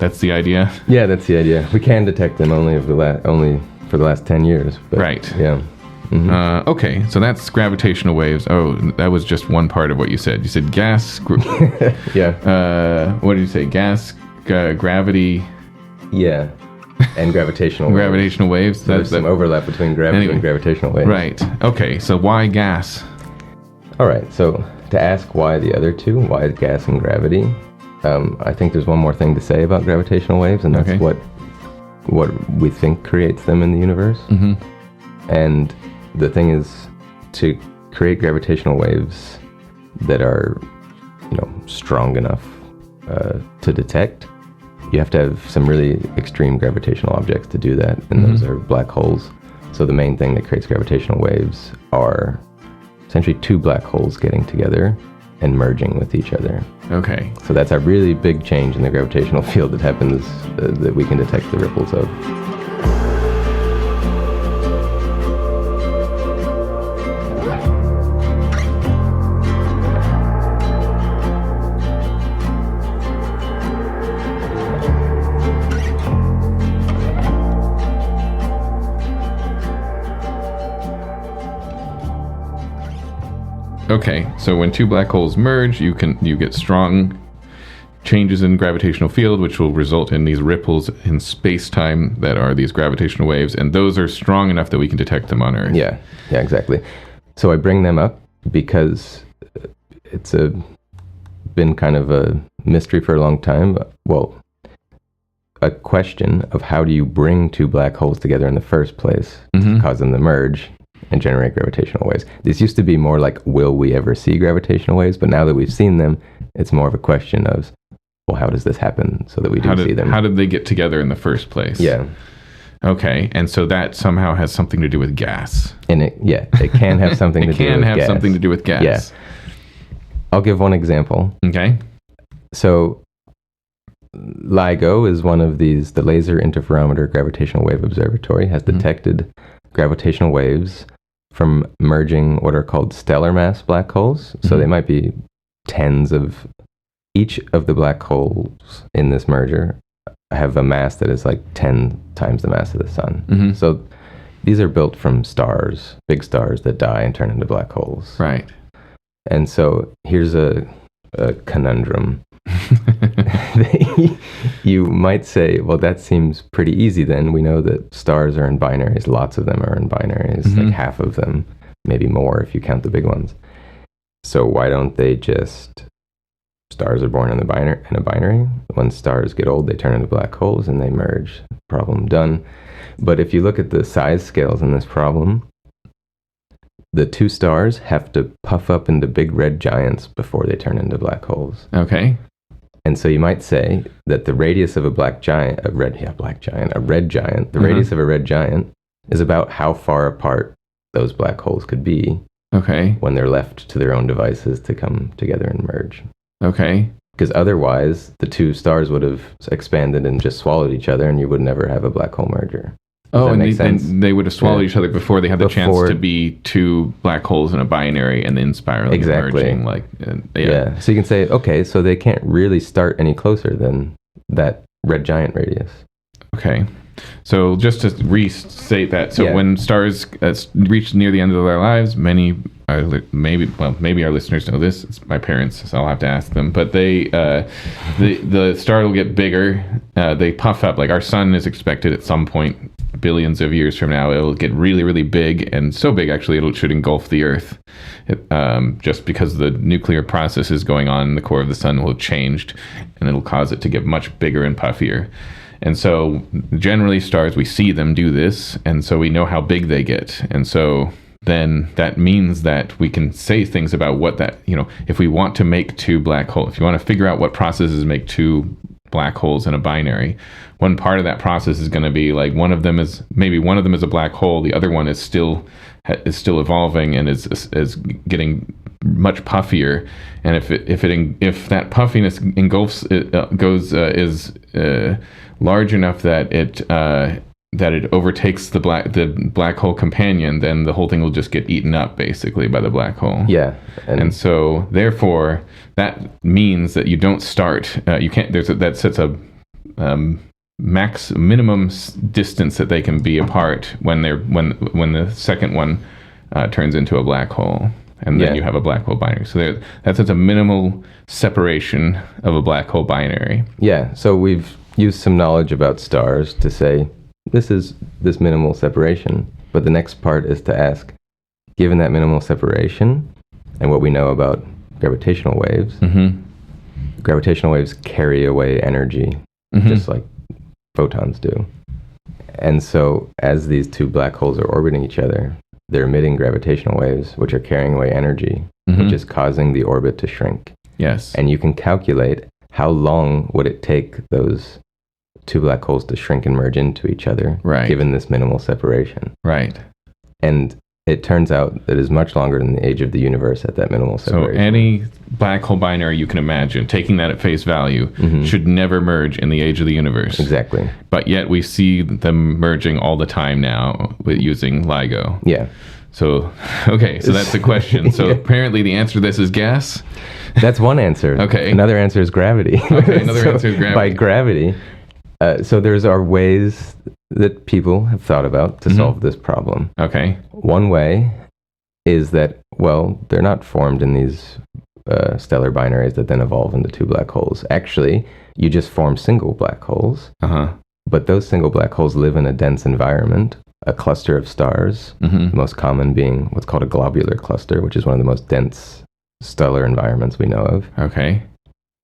That's the idea? Yeah, that's the idea. We can detect them only for the last 10 years. But, right. Yeah. Mm-hmm. Okay, so that's gravitational waves. Oh, that was just one part of what you said. You said gas. Yeah. What did you say? Gas, gravity. Yeah. And gravitational waves. Gravitational waves. There's some overlap between gravity and gravitational waves. Right. Okay, so why gas? All right, so to ask why the other two, why gas and gravity, I think there's one more thing to say about gravitational waves, and that's what we think creates them in the universe. Mm-hmm. And the thing is, to create gravitational waves that are, strong enough to detect, you have to have some really extreme gravitational objects to do that, and those are black holes. So the main thing that creates gravitational waves are essentially two black holes getting together and merging with each other. Okay. So that's a really big change in the gravitational field that happens that we can detect the ripples of. Okay, so when two black holes merge, you get strong changes in gravitational field, which will result in these ripples in space-time that are these gravitational waves, and those are strong enough that we can detect them on Earth. Yeah, exactly. So I bring them up because it's been kind of a mystery for a long time. Well, a question of how do you bring two black holes together in the first place to cause them to merge and generate gravitational waves. This used to be more like, will we ever see gravitational waves? But now that we've seen them, it's more of a question of, well, how does this happen so that we do see them? How did they get together in the first place? Yeah. Okay, and so that somehow has something to do with gas. And it can have something to do with gas. It can have something to do with gas. Yeah. I'll give one example. Okay. So LIGO is one of these, the Laser Interferometer Gravitational Wave Observatory has detected gravitational waves from merging what are called stellar mass black holes. So they might be tens of, each of the black holes in this merger have a mass that is like 10 times the mass of the sun. So these are built from stars, big stars that die and turn into black holes. Right. And so here's a conundrum. You might say, well, that seems pretty easy then. We know that stars are in binaries. Lots of them are in binaries, like half of them, maybe more if you count the big ones. So why don't they just, stars are born in a binary. When stars get old, they turn into black holes and they merge. Problem done. But if you look at the size scales in this problem, the two stars have to puff up into big red giants before they turn into black holes. Okay. And so you might say that the radius of a red giant, the radius of a red giant is about how far apart those black holes could be. Okay. When they're left to their own devices to come together and merge. Okay. Because otherwise, the two stars would have expanded and just swallowed each other, and you would never have a black hole merger. And they would have swallowed each other before they had the chance to be two black holes in a binary and then spiraling and merging. So you can say, okay, so they can't really start any closer than that red giant radius. Okay. So just to restate that, when stars reach near the end of their lives, maybe our listeners know this. It's my parents, so I'll have to ask them. But the star will get bigger. They puff up. Like our sun is expected at some point, billions of years from now, it'll get really, really big, and so big actually it should engulf the Earth. Just because the nuclear process is going on in the core of the sun will have changed, and it'll cause it to get much bigger and puffier. And so generally stars, we see them do this, and so we know how big they get. And so then that means that we can say things about what that, if we want to make two black holes, if you want to figure out what processes make two black holes in a binary, one part of that process is going to be like one of them is a black hole, the other one is still evolving and is getting much puffier, and if that puffiness engulfs is large enough that it overtakes the black hole companion, then the whole thing will just get eaten up basically by the black hole. Yeah, and so therefore that means that you don't start. You can't. That sets a minimum distance that they can be apart when the second one turns into a black hole. And then you have a black hole binary. So that's a minimal separation of a black hole binary. Yeah. So we've used some knowledge about stars to say this is this minimal separation. But the next part is to ask, given that minimal separation and what we know about gravitational waves, gravitational waves carry away energy just like photons do. And so as these two black holes are orbiting each other, they're emitting gravitational waves, which are carrying away energy, which is causing the orbit to shrink. Yes. And you can calculate how long would it take those two black holes to shrink and merge into each other, given this minimal separation. Right. And it turns out that it is much longer than the age of the universe at that minimal separation. So any black hole binary you can imagine, taking that at face value, should never merge in the age of the universe. Exactly. But yet we see them merging all the time now with using LIGO. Yeah. So, okay, so that's the question. So apparently the answer to this is gas? That's one answer. Okay. Another answer is gravity. Okay, another answer is gravity. By gravity. So there's our ways that people have thought about to solve this problem. Okay. One way is that, they're not formed in these stellar binaries that then evolve into two black holes. Actually, you just form single black holes. But those single black holes live in a dense environment, a cluster of stars, the most common being what's called a globular cluster, which is one of the most dense stellar environments we know of. Okay.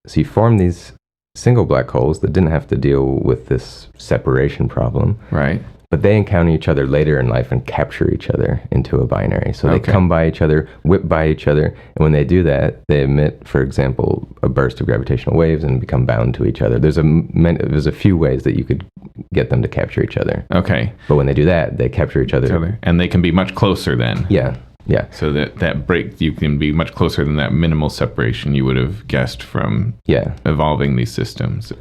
So you form these single black holes that didn't have to deal with this separation problem. Right. But they encounter each other later in life and capture each other into a binary. So they come by each other, whip by each other, and when they do that, they emit, for example, a burst of gravitational waves and become bound to each other. There's a few ways that you could get them to capture each other. Okay. But when they do that, they capture each other. And they can be much closer then. Yeah. Yeah. So that break, you can be much closer than that minimal separation you would have guessed from evolving these systems.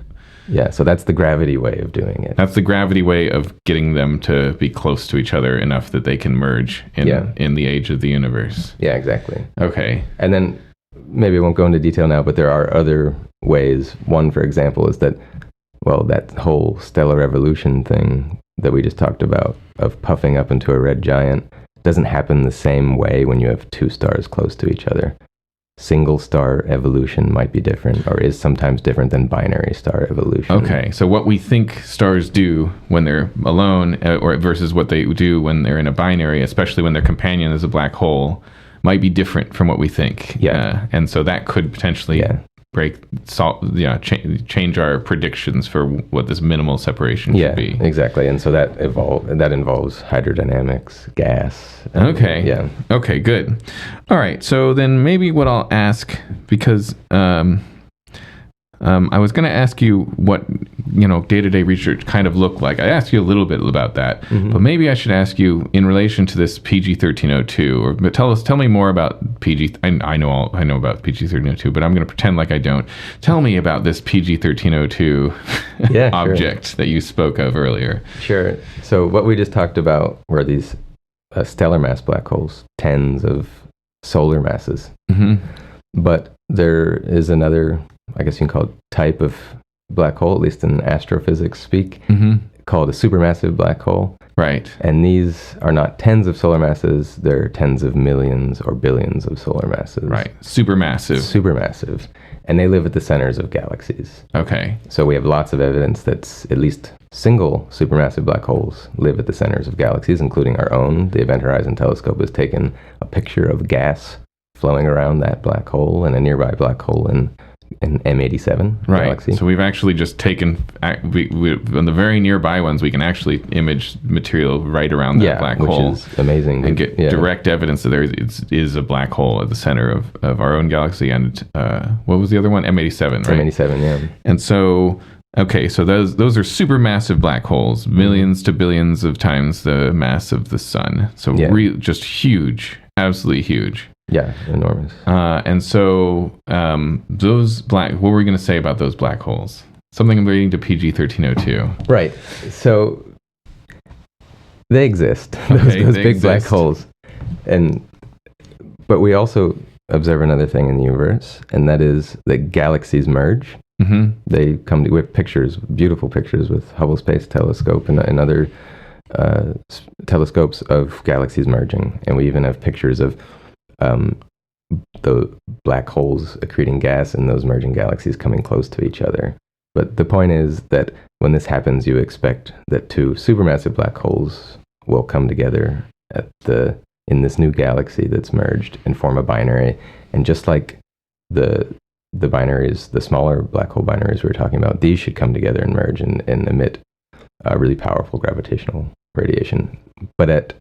Yeah, so that's the gravity way of doing it. That's the gravity way of getting them to be close to each other enough that they can merge in the age of the universe. Yeah, exactly. Okay. And then, maybe I won't go into detail now, but there are other ways. One, for example, is that, that whole stellar evolution thing that we just talked about, of puffing up into a red giant, doesn't happen the same way when you have two stars close to each other. Single star evolution might be different, or is sometimes different than binary star evolution. Okay, so what we think stars do when they're alone, or versus what they do when they're in a binary, especially when their companion is a black hole, might be different from what we think. Yeah. And so that could potentially change our predictions for what this minimal separation should be. Yeah, exactly. And so that involves hydrodynamics, gas. Okay. Yeah. Okay, good. All right. So then maybe what I'll ask, because I was going to ask you what, day-to-day research kind of looked like. I asked you a little bit about that, but maybe I should ask you in relation to this PG-1302, but tell me more about PG. I know about PG-1302, but I'm going to pretend like I don't. Tell me about this PG-1302 object that you spoke of earlier. Sure. So what we just talked about were these stellar mass black holes, tens of solar masses. But there is another, I guess you can call it, type of black hole, at least in astrophysics speak, called a supermassive black hole. Right. And these are not tens of solar masses, they're tens of millions or billions of solar masses. Right. Supermassive. And they live at the centers of galaxies. Okay. So we have lots of evidence that at least single supermassive black holes live at the centers of galaxies, including our own. The Event Horizon Telescope has taken a picture of gas flowing around that black hole and a nearby black hole in M87 galaxy. So we've actually just taken, we on the very nearby ones, we can actually image material right around that black hole. Which is amazing. And get direct evidence that there is a black hole at the center of our own galaxy. And what was the other one? M87, right? M87, yeah. And so, okay, so those are supermassive black holes, millions to billions of times the mass of the sun. So just huge, absolutely huge. Yeah, enormous. And so those what were we going to say about those black holes? Something relating to PG-1302. Right. So they exist, those big black holes. But we also observe another thing in the universe, and that is that galaxies merge. They come to, we have pictures, beautiful pictures with Hubble Space Telescope and other telescopes of galaxies merging. And we even have pictures of the black holes accreting gas and those merging galaxies coming close to each other. But the point is that when this happens, you expect that two supermassive black holes will come together in this new galaxy that's merged and form a binary. And just like the binaries, the smaller black hole binaries we were talking about, these should come together and merge and emit really powerful gravitational radiation. But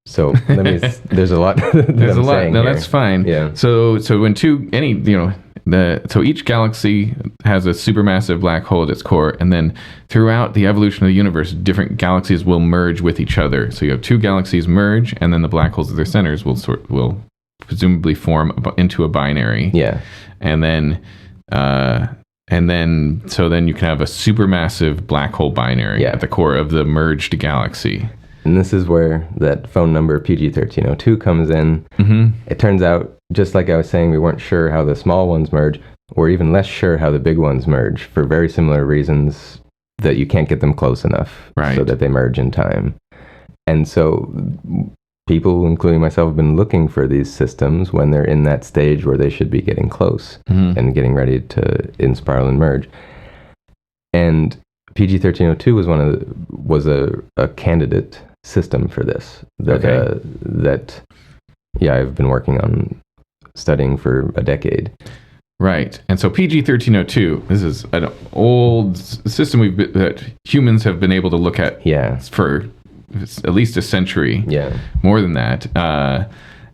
so there's a lot. There's a lot. No, here. That's fine. Yeah. So when so each galaxy has a supermassive black hole at its core, and then throughout the evolution of the universe, different galaxies will merge with each other. So you have two galaxies merge, and then the black holes at their centers will presumably form into a binary. Yeah. And then so then you can have a supermassive black hole binary at the core of the merged galaxy. And this is where that phone number PG-1302 comes in. It turns out, just like I was saying, we weren't sure how the small ones merge. We're even less sure how the big ones merge for very similar reasons, that you can't get them close enough so that they merge in time. And so people, including myself, have been looking for these systems when they're in that stage where they should be getting close and getting ready to inspiral and merge. And PG-1302 was a candidate system for this that I've been working on studying for a decade. Right. And so PG-1302, this is an old system that humans have been able to look at for at least a century. Yeah. More than that.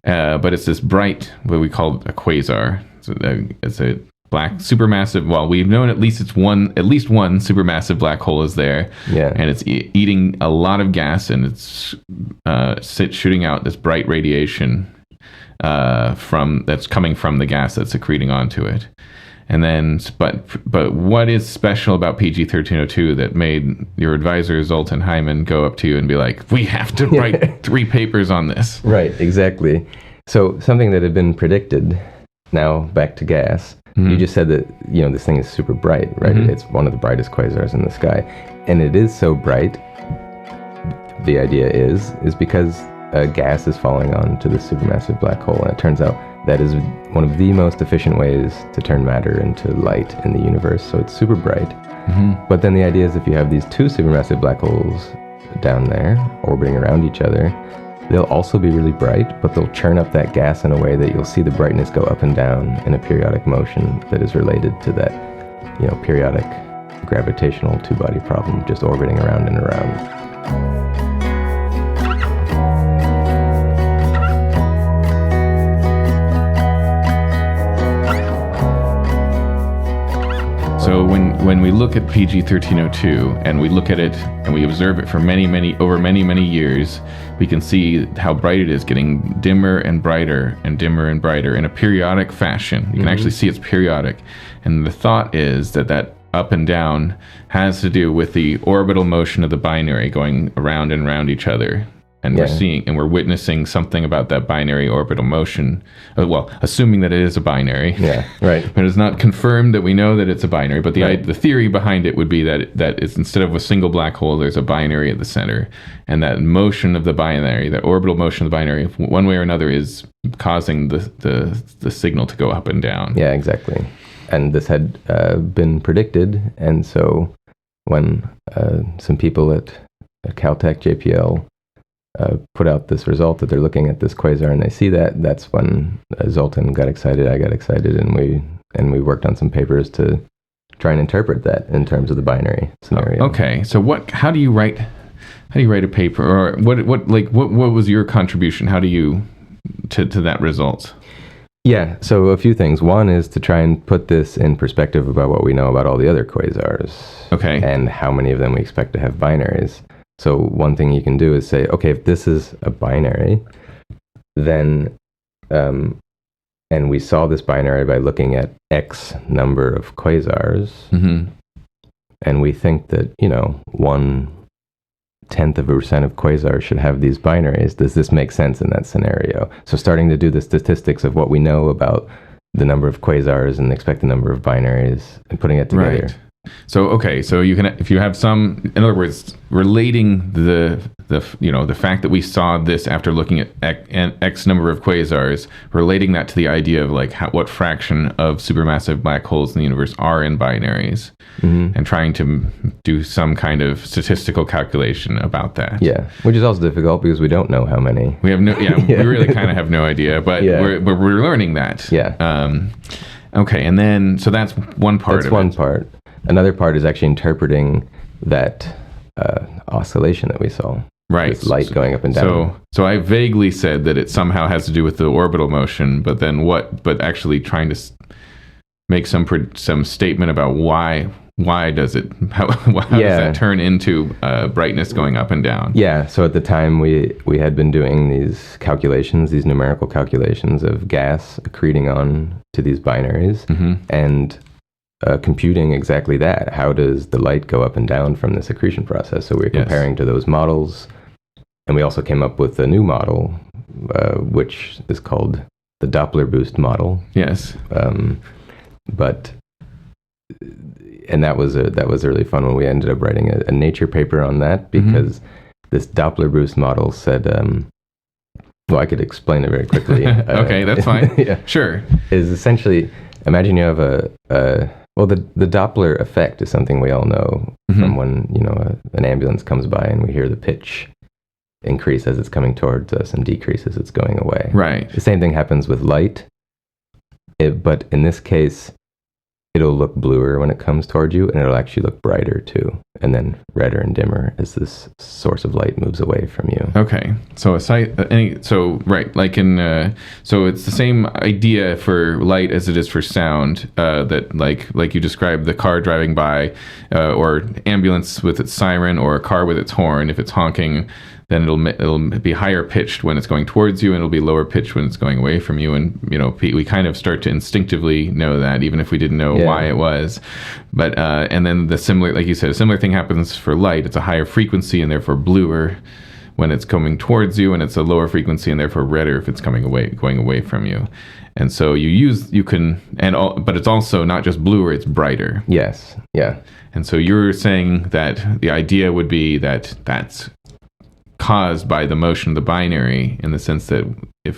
But it's this bright, what we call a quasar. It's a black supermassive. Well, we've known at least one supermassive black hole is there. Yeah. And it's eating a lot of gas, and it's shooting out this bright radiation that's coming from the gas that's accreting onto it. And then, but what is special about PG-1302 that made your advisor Zoltan Hyman go up to you and be like, we have to write 3 papers on this? Right, exactly. So something that had been predicted, now back to gas. You just said that, this thing is super bright, right? It's one of the brightest quasars in the sky. And it is so bright, the idea is because gas is falling onto this supermassive black hole. And it turns out that is one of the most efficient ways to turn matter into light in the universe. So it's super bright. But then the idea is if you have these 2 supermassive black holes down there orbiting around each other, they'll also be really bright, but they'll churn up that gas in a way that you'll see the brightness go up and down in a periodic motion that is related to that, periodic gravitational 2-body problem, just orbiting around and around. when we look at PG 1302 and we look at it and we observe it for many years, we can see how bright it is, getting dimmer and brighter and dimmer and brighter in a periodic fashion. You can actually see it's periodic. And the thought is that up and down has to do with the orbital motion of the binary going around and around each other. And we're witnessing something about that binary orbital motion. Well, assuming that it is a binary. Yeah, right. But it's not confirmed that we know that it's a binary. But the theory behind it would be that it's, instead of a single black hole, there's a binary at the center. And that motion of the binary, the orbital motion of the binary, one way or another, is causing the signal to go up and down. Yeah, exactly. And this had been predicted. And so when some people at Caltech, JPL, put out this result that they're looking at this quasar and they see that's when Zoltan got excited, I got excited, and we worked on some papers to try and interpret that in terms of the binary scenario. Okay, so how do you write a paper, or what was your contribution? How do you to that result? Yeah, so a few things. One is to try and put this in perspective about what we know about all the other quasars. Okay. And how many of them we expect to have binaries. So one thing you can do is say, okay, if this is a binary, then, and we saw this binary by looking at X number of quasars, and we think that, 0.1% of quasars should have these binaries. Does this make sense in that scenario? So starting to do the statistics of what we know about the number of quasars and the expected number of binaries and putting it together. Right. So you can, if you have some, in other words, relating the fact that we saw this after looking at X number of quasars, relating that to the idea of what fraction of supermassive black holes in the universe are in binaries, and trying to do some kind of statistical calculation about that. Yeah, which is also difficult because we don't know how many. We have we really kind of have no idea, but we're learning that. Yeah. Okay, and then so that's one part. That's one part. Another part is actually interpreting that oscillation that we saw. Right. This light going up and down. So I vaguely said that it somehow has to do with the orbital motion, but then but actually trying to make some statement about why does it, how does that turn into brightness going up and down? Yeah. So at the time we had been doing these calculations, these numerical calculations of gas accreting on to these binaries, and computing exactly that. How does the light go up and down from this accretion process? So we're comparing to those models, and we also came up with a new model, which is called the Doppler boost model. Yes. And that was a really fun one. We ended up writing a Nature paper on that because this Doppler boost model said, well, I could explain it very quickly. Okay, that's fine. Yeah, sure. Is essentially, imagine you have the Doppler effect is something we all know from when, an ambulance comes by and we hear the pitch increase as it's coming towards us and decrease as it's going away. Right. The same thing happens with light, but in this case, it'll look bluer when it comes towards you, and it'll actually look brighter too, and then redder and dimmer as this source of light moves away from you. Okay, so so it's the same idea for light as it is for sound. That like you described, the car driving by, or ambulance with its siren, or a car with its horn. If it's honking, then it'll be higher pitched when it's going towards you, and it'll be lower pitched when it's going away from you. And we kind of start to instinctively know that, even if we didn't know why it was. But and then like you said, a similar thing happens for light. It's a higher frequency and therefore bluer when it's coming towards you, and it's a lower frequency and therefore redder if it's going away from you. And so but it's also not just bluer; it's brighter. Yes. Yeah. And so you're saying that the idea would be that that's caused by the motion of the binary, in the sense that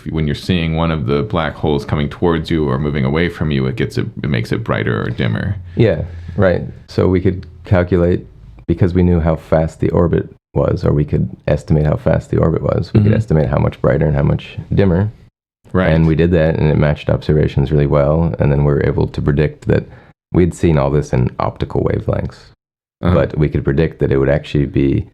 when you're seeing one of the black holes coming towards you or moving away from you, it makes it brighter or dimmer. Yeah, right. So we could calculate, because we knew how fast the orbit was, or we could estimate how fast the orbit was. We could estimate how much brighter and how much dimmer. Right. And we did that, and it matched observations really well. And then we were able to predict that we'd seen all this in optical wavelengths, but we could predict that it would actually be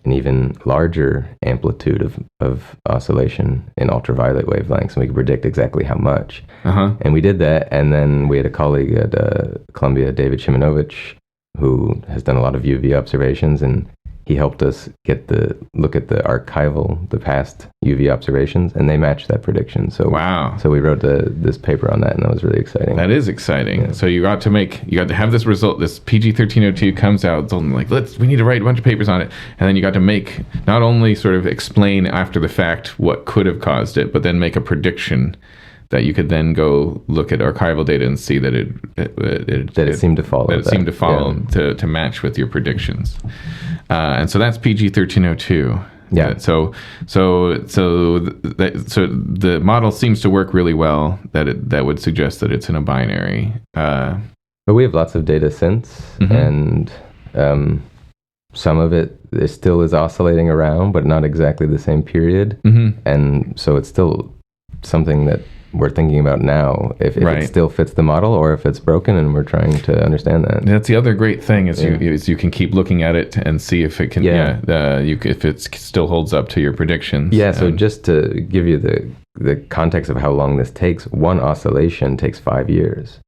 an even larger amplitude of oscillation in ultraviolet wavelengths, and we could predict exactly how much. And we did that, and then we had a colleague at Columbia, David Shimonovich, who has done a lot of UV observations, and he helped us look at the past UV observations, and they matched that prediction. So wow! So we wrote this paper on that, and that was really exciting. That is exciting. Yeah. So you got to have this result. This PG-1302 comes out. It's only like we need to write a bunch of papers on it, and then you got to make not only sort of explain after the fact what could have caused it, but then make a prediction that you could then go look at archival data and see that it seemed to follow. That it seemed to follow to match with your predictions. And so that's PG-1302. Yeah. So the model seems to work really well. That would suggest that it's in a binary. But we have lots of data since, and some of it still is oscillating around, but not exactly the same period. And so it's still something that we're thinking about now, if it still fits the model or if it's broken, and we're trying to understand that. That's the other great thing is you can keep looking at it and see if it can if it still holds up to your predictions. Yeah. So just to give you the context of how long this takes, one oscillation takes 5 years.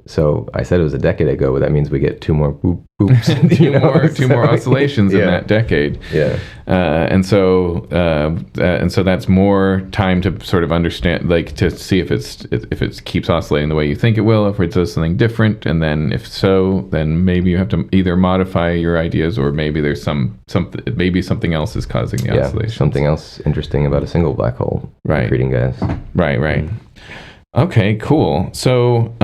So I said it was a decade ago, but that means we get two more boops, two more oscillations in that decade. Yeah, and so that's more time to sort of understand, like to see if it keeps oscillating the way you think it will, if it does something different, and then if so, then maybe you have to either modify your ideas, or maybe there's something else is causing the oscillation. Something else interesting about a single black hole creating gas. Right. Okay, cool. So.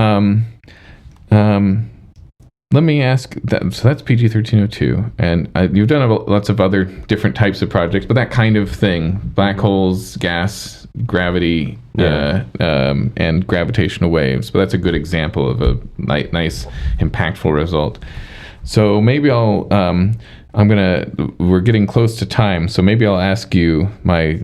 Let me ask that. So that's PG-1302, and you've done lots of other different types of projects, but that kind of thing: black holes, gas, gravity, and gravitational waves. But that's a good example of a nice, impactful result. So maybe we're getting close to time, so maybe I'll ask you my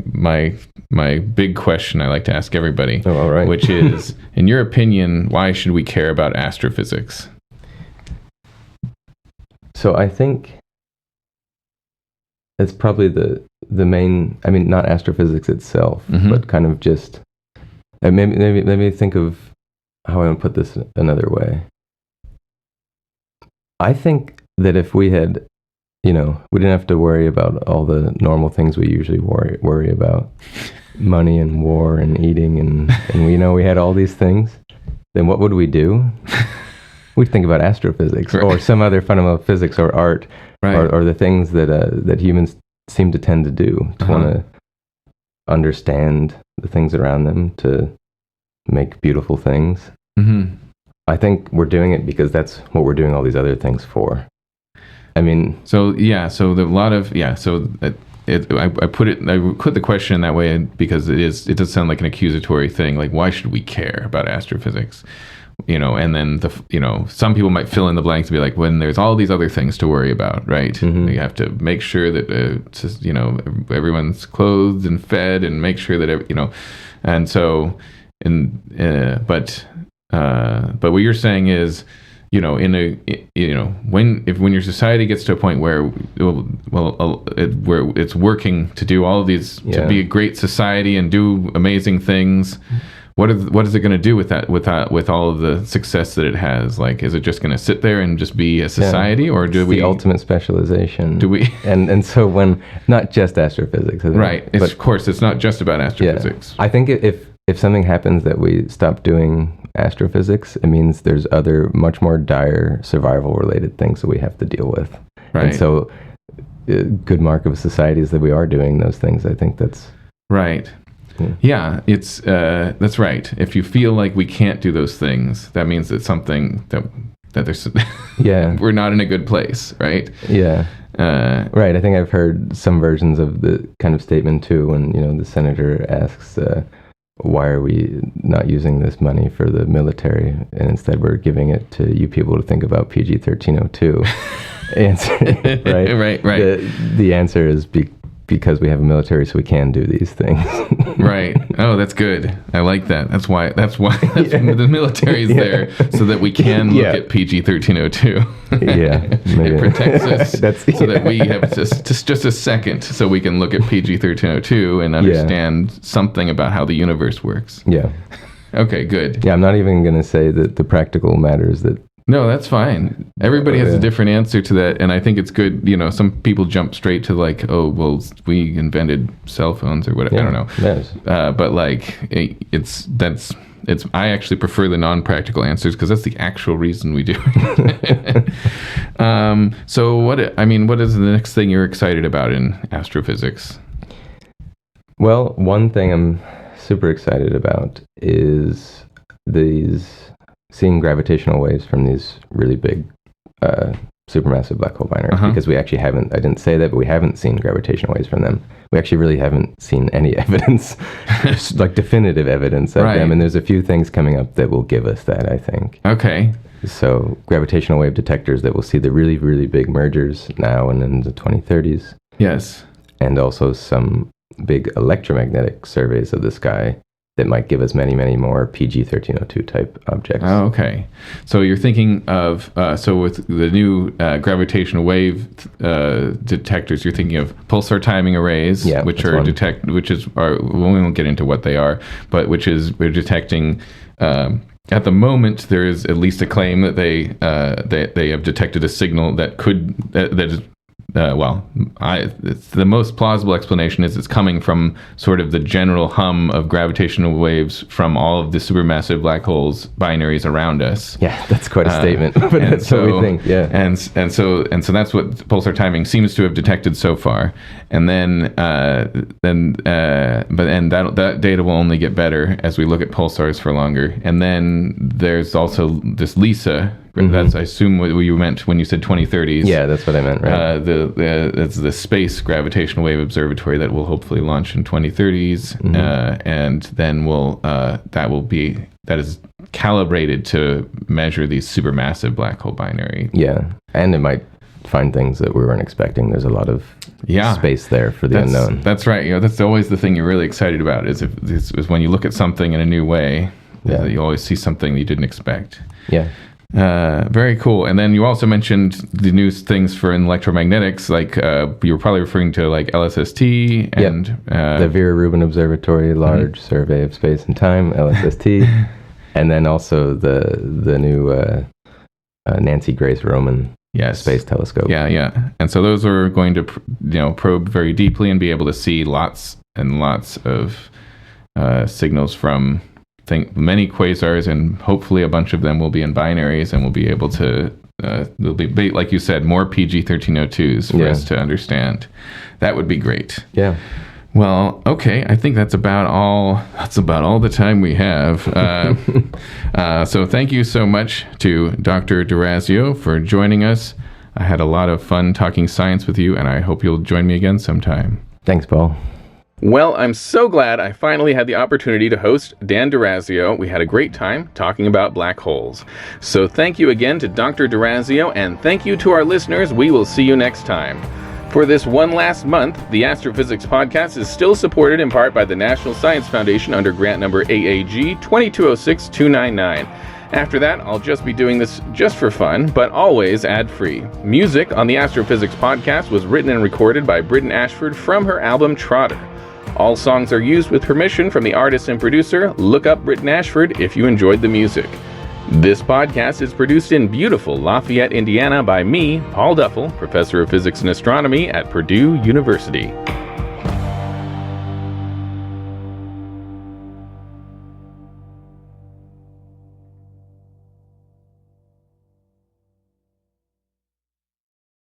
big question I like to ask everybody, all right. Which is, in your opinion, why should we care about astrophysics? So I think it's probably the main, I mean, not astrophysics itself, but kind of just, maybe let me think of how I want to put this another way. I think that if we had, we didn't have to worry about all the normal things we usually worry about, money and war and eating, and we had all these things, then what would we do? We'd think about astrophysics or some other fundamental physics or art, or the things that humans seem to tend to do, to want to understand the things around them, to make beautiful things. I think we're doing it because that's what we're doing all these other things for. I mean, I put the question in that way because it does sound like an accusatory thing. Like, why should we care about astrophysics? And then some people might fill in the blanks and be like, when there's all these other things to worry about, right? You have to make sure that everyone's clothed and fed, and make sure that and so but what you're saying is, when your society gets to a point where it's working to do all of these, to be a great society and do amazing things, what is it going to do with that, with all of the success that it has? Like, is it just going to sit there and just be a society, or do we the ultimate specialization? Do we and so when not just astrophysics, right? Of course, it's not just about astrophysics. I think if something happens that we stop doing astrophysics, it means there's other much more dire survival related things that we have to deal with. Right. And so a good mark of a society is that we are doing those things. I think that's right. Yeah, it's that's right. If you feel like we can't do those things, that means that something that there's we're not in a good place, right? Yeah. Right. I think I've heard some versions of the kind of statement too, when the senator asks, why are we not using this money for the military, and instead we're giving it to you people to think about PG-1302? Right. Right. The answer is because we have a military, so we can do these things. Right. Oh, that's good. I like that. That's why the military's there, so that we can look at PG-1302. It protects us so that we have just a second, so we can look at PG-1302 and understand something about how the universe works. Yeah. Okay, good. Yeah, I'm not even going to say that the practical matters that No, that's fine. Everybody has a different answer to that, and I think it's good. Some people jump straight to like, oh, well, we invented cell phones or whatever. I don't know. Yes. But like, I actually prefer the non-practical answers because that's the actual reason we do it. So what is the next thing you're excited about in astrophysics? Well, one thing I'm super excited about is seeing gravitational waves from these really big supermassive black hole binaries, because we actually haven't, I didn't say that, but we haven't seen gravitational waves from them. We actually really haven't seen any evidence, like definitive evidence of them, and there's a few things coming up that will give us that, I think. Okay. So gravitational wave detectors that will see the really, really big mergers now and in the 2030s. Yes. And also some big electromagnetic surveys of the sky that might give us many, many more PG 1302 type objects. Oh, okay. So you're thinking of, with the new gravitational wave detectors, you're thinking of pulsar timing arrays, which we won't get into what they are, but we're detecting, at the moment, there is at least a claim that they have detected a signal that could, it's the most plausible explanation is it's coming from sort of the general hum of gravitational waves from all of the supermassive black holes binaries around us. Yeah, that's quite a statement, but that's what we think. Yeah, and so that's what pulsar timing seems to have detected so far. And then that data will only get better as we look at pulsars for longer. And then there's also this LISA. That's, I assume, what you meant when you said 2030s. Yeah, that's what I meant, right? That's the Space Gravitational Wave Observatory that will hopefully launch in 2030s, and then that is calibrated to measure these supermassive black hole binary. Yeah, and it might find things that we weren't expecting. There's a lot of space there for the unknown. That's right. That's always the thing you're really excited about is when you look at something in a new way, you always see something that you didn't expect. Yeah. Very cool. And then you also mentioned the new things for electromagnetics, like you were probably referring to like LSST and the Vera Rubin Observatory Large Survey of Space and Time, LSST, and then also the new Nancy Grace Roman Space Telescope. Yeah. And so those are going to probe very deeply and be able to see lots and lots of signals from many quasars, and hopefully a bunch of them will be in binaries, and we'll be able to there'll be, like you said, more PG 1302s for us to understand. That would be great. Yeah. Well, okay. I think that's about all the time we have. So thank you so much to Dr. D'Orazio for joining us. I had a lot of fun talking science with you, and I hope you'll join me again sometime. Thanks, Paul. Well, I'm so glad I finally had the opportunity to host Dan D'Orazio. We had a great time talking about black holes. So thank you again to Dr. D'Orazio, and thank you to our listeners. We will see you next time. For this one last month, the Astrophysics Podcast is still supported in part by the National Science Foundation under grant number AAG 2206299. After that, I'll just be doing this just for fun, but always ad-free. Music on the Astrophysics Podcast was written and recorded by Britton Ashford from her album Trotter. All songs are used with permission from the artist and producer. Look up Britton Ashford if you enjoyed the music. This podcast is produced in beautiful Lafayette, Indiana by me, Paul Duffel, professor of physics and astronomy at Purdue University.